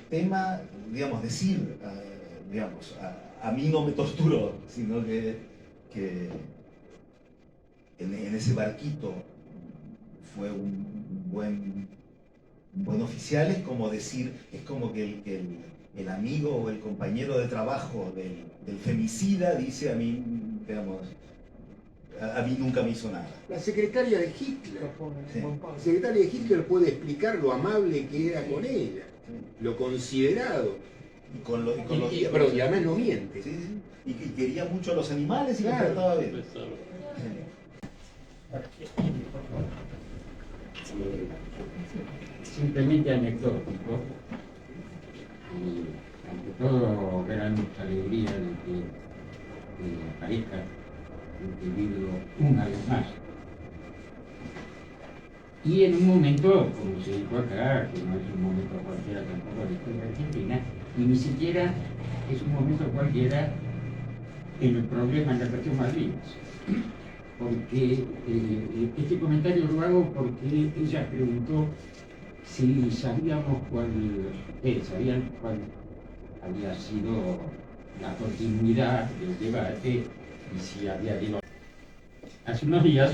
tema, digamos, a mí no me torturó, sino que en ese barquito fue un buen oficial. Es como decir, es como que el amigo o el compañero de trabajo del femicida dice a mí, digamos, a mí nunca me hizo nada. La secretaria de Hitler, Sí. la secretaria de Hitler puede explicar lo amable que era con ella, lo considerado. Y con los Pero y además no miente. Sí, sí. Y quería mucho a los animales y los Claro. trataba bien. Simplemente anecdótico, y ante todo gran alegría de que aparezca el libro una vez más. Y en un momento, como se dijo acá, que no es un momento cualquiera tampoco de la historia argentina, y ni siquiera es un momento cualquiera en el problema de la cuestión Malvinas. Porque este comentario lo hago porque ella preguntó si sabíamos sabían cuál había sido la continuidad del debate y si había habido. Hace unos días,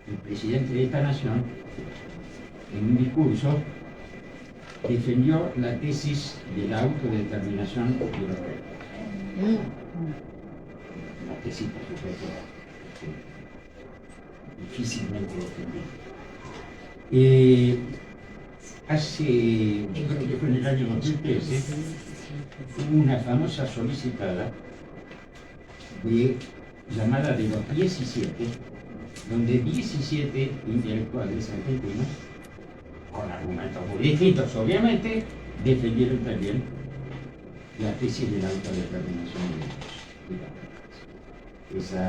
el presidente de esta nación, en un discurso, defendió la tesis de la autodeterminación europea. Una tesis, por supuesto, difícilmente defendible. Yo creo que fue en el año 2013, hubo una famosa solicitada llamada de los 17, donde 17 intelectuales argentinos, con argumentos muy distintos obviamente, defendieron también la tesis de la autodeterminación de la país. Esa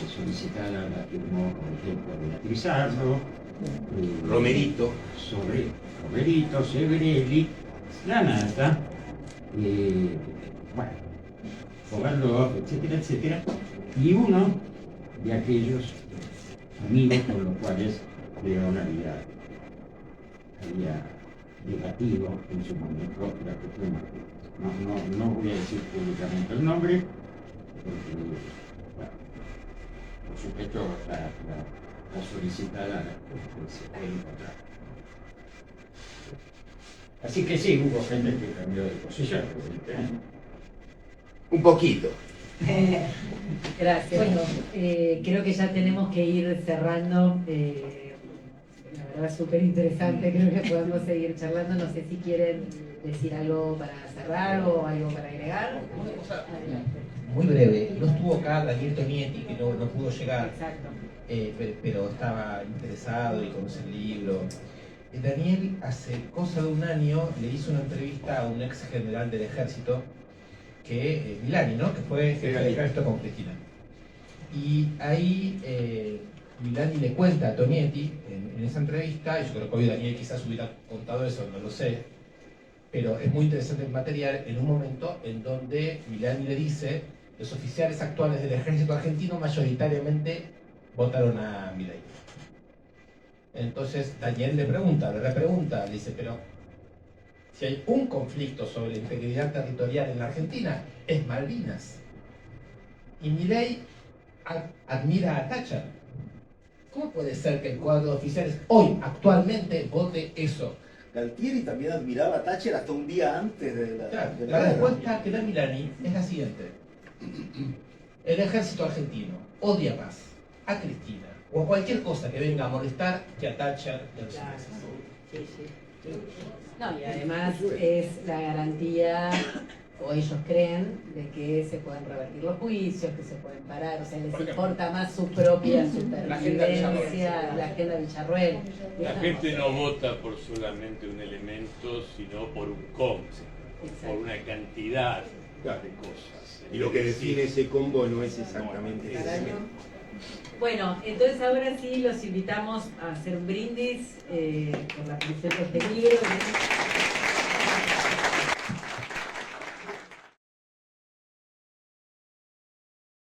solicitada la firmó, por ejemplo, Beatriz Ardo, Romerito. Romerito, Severelli, Lanata, Kovalov, etcétera, etcétera, y uno de aquellos amigos con los cuales León había debatido en su momento la cuestión. No voy a decir públicamente el nombre, porque, bueno, por supuesto, la solicitada se puede encontrar. Así que sí, hubo gente que cambió de posición, evidentemente. Un poquito. Gracias. Bueno, creo que ya tenemos que ir cerrando. La charla súper interesante, creo que podemos seguir charlando. No sé si quieren decir algo para cerrar o algo para agregar. Adelante. Muy breve, no estuvo acá Daniel Tonietti, que no pudo llegar, Exacto. pero estaba interesado y conoce el libro. Daniel hace cosa de un año le hizo una entrevista a un ex general del ejército, que Milani, ¿no? Que fue jefe del ejército con Cristina. Y ahí Milani le cuenta a Tonietti en esa entrevista, y yo creo que hoy Daniel quizás hubiera contado eso, no lo sé, pero es muy interesante el material, en un momento en donde Milani le dice: los oficiales actuales del ejército argentino mayoritariamente votaron a Milei. Entonces Daniel le repregunta, le dice: pero si hay un conflicto sobre la integridad territorial en la Argentina, es Malvinas. Y Milei admira a Thatcher. ¿Cómo puede ser que el cuadro de oficiales hoy, actualmente, vote eso? Galtieri también admiraba a Thatcher hasta un día antes de la, Claro, de la guerra. respuesta que da Milani es la siguiente: el ejército argentino odia más a Cristina o a cualquier cosa que venga a molestar que a Thatcher y a los Claro. ingleses. Sí, sí. No, y además es la garantía, o ellos creen, de que se pueden revertir los juicios, que se pueden parar, o sea, les importa más su propia supervivencia, la agenda Villarroel. La gente no vota por solamente un elemento, sino por un combo, por una cantidad de cosas. Y lo que define ese combo no es exactamente ese elemento. Bueno, entonces ahora sí los invitamos a hacer un brindis por la producción de este libro.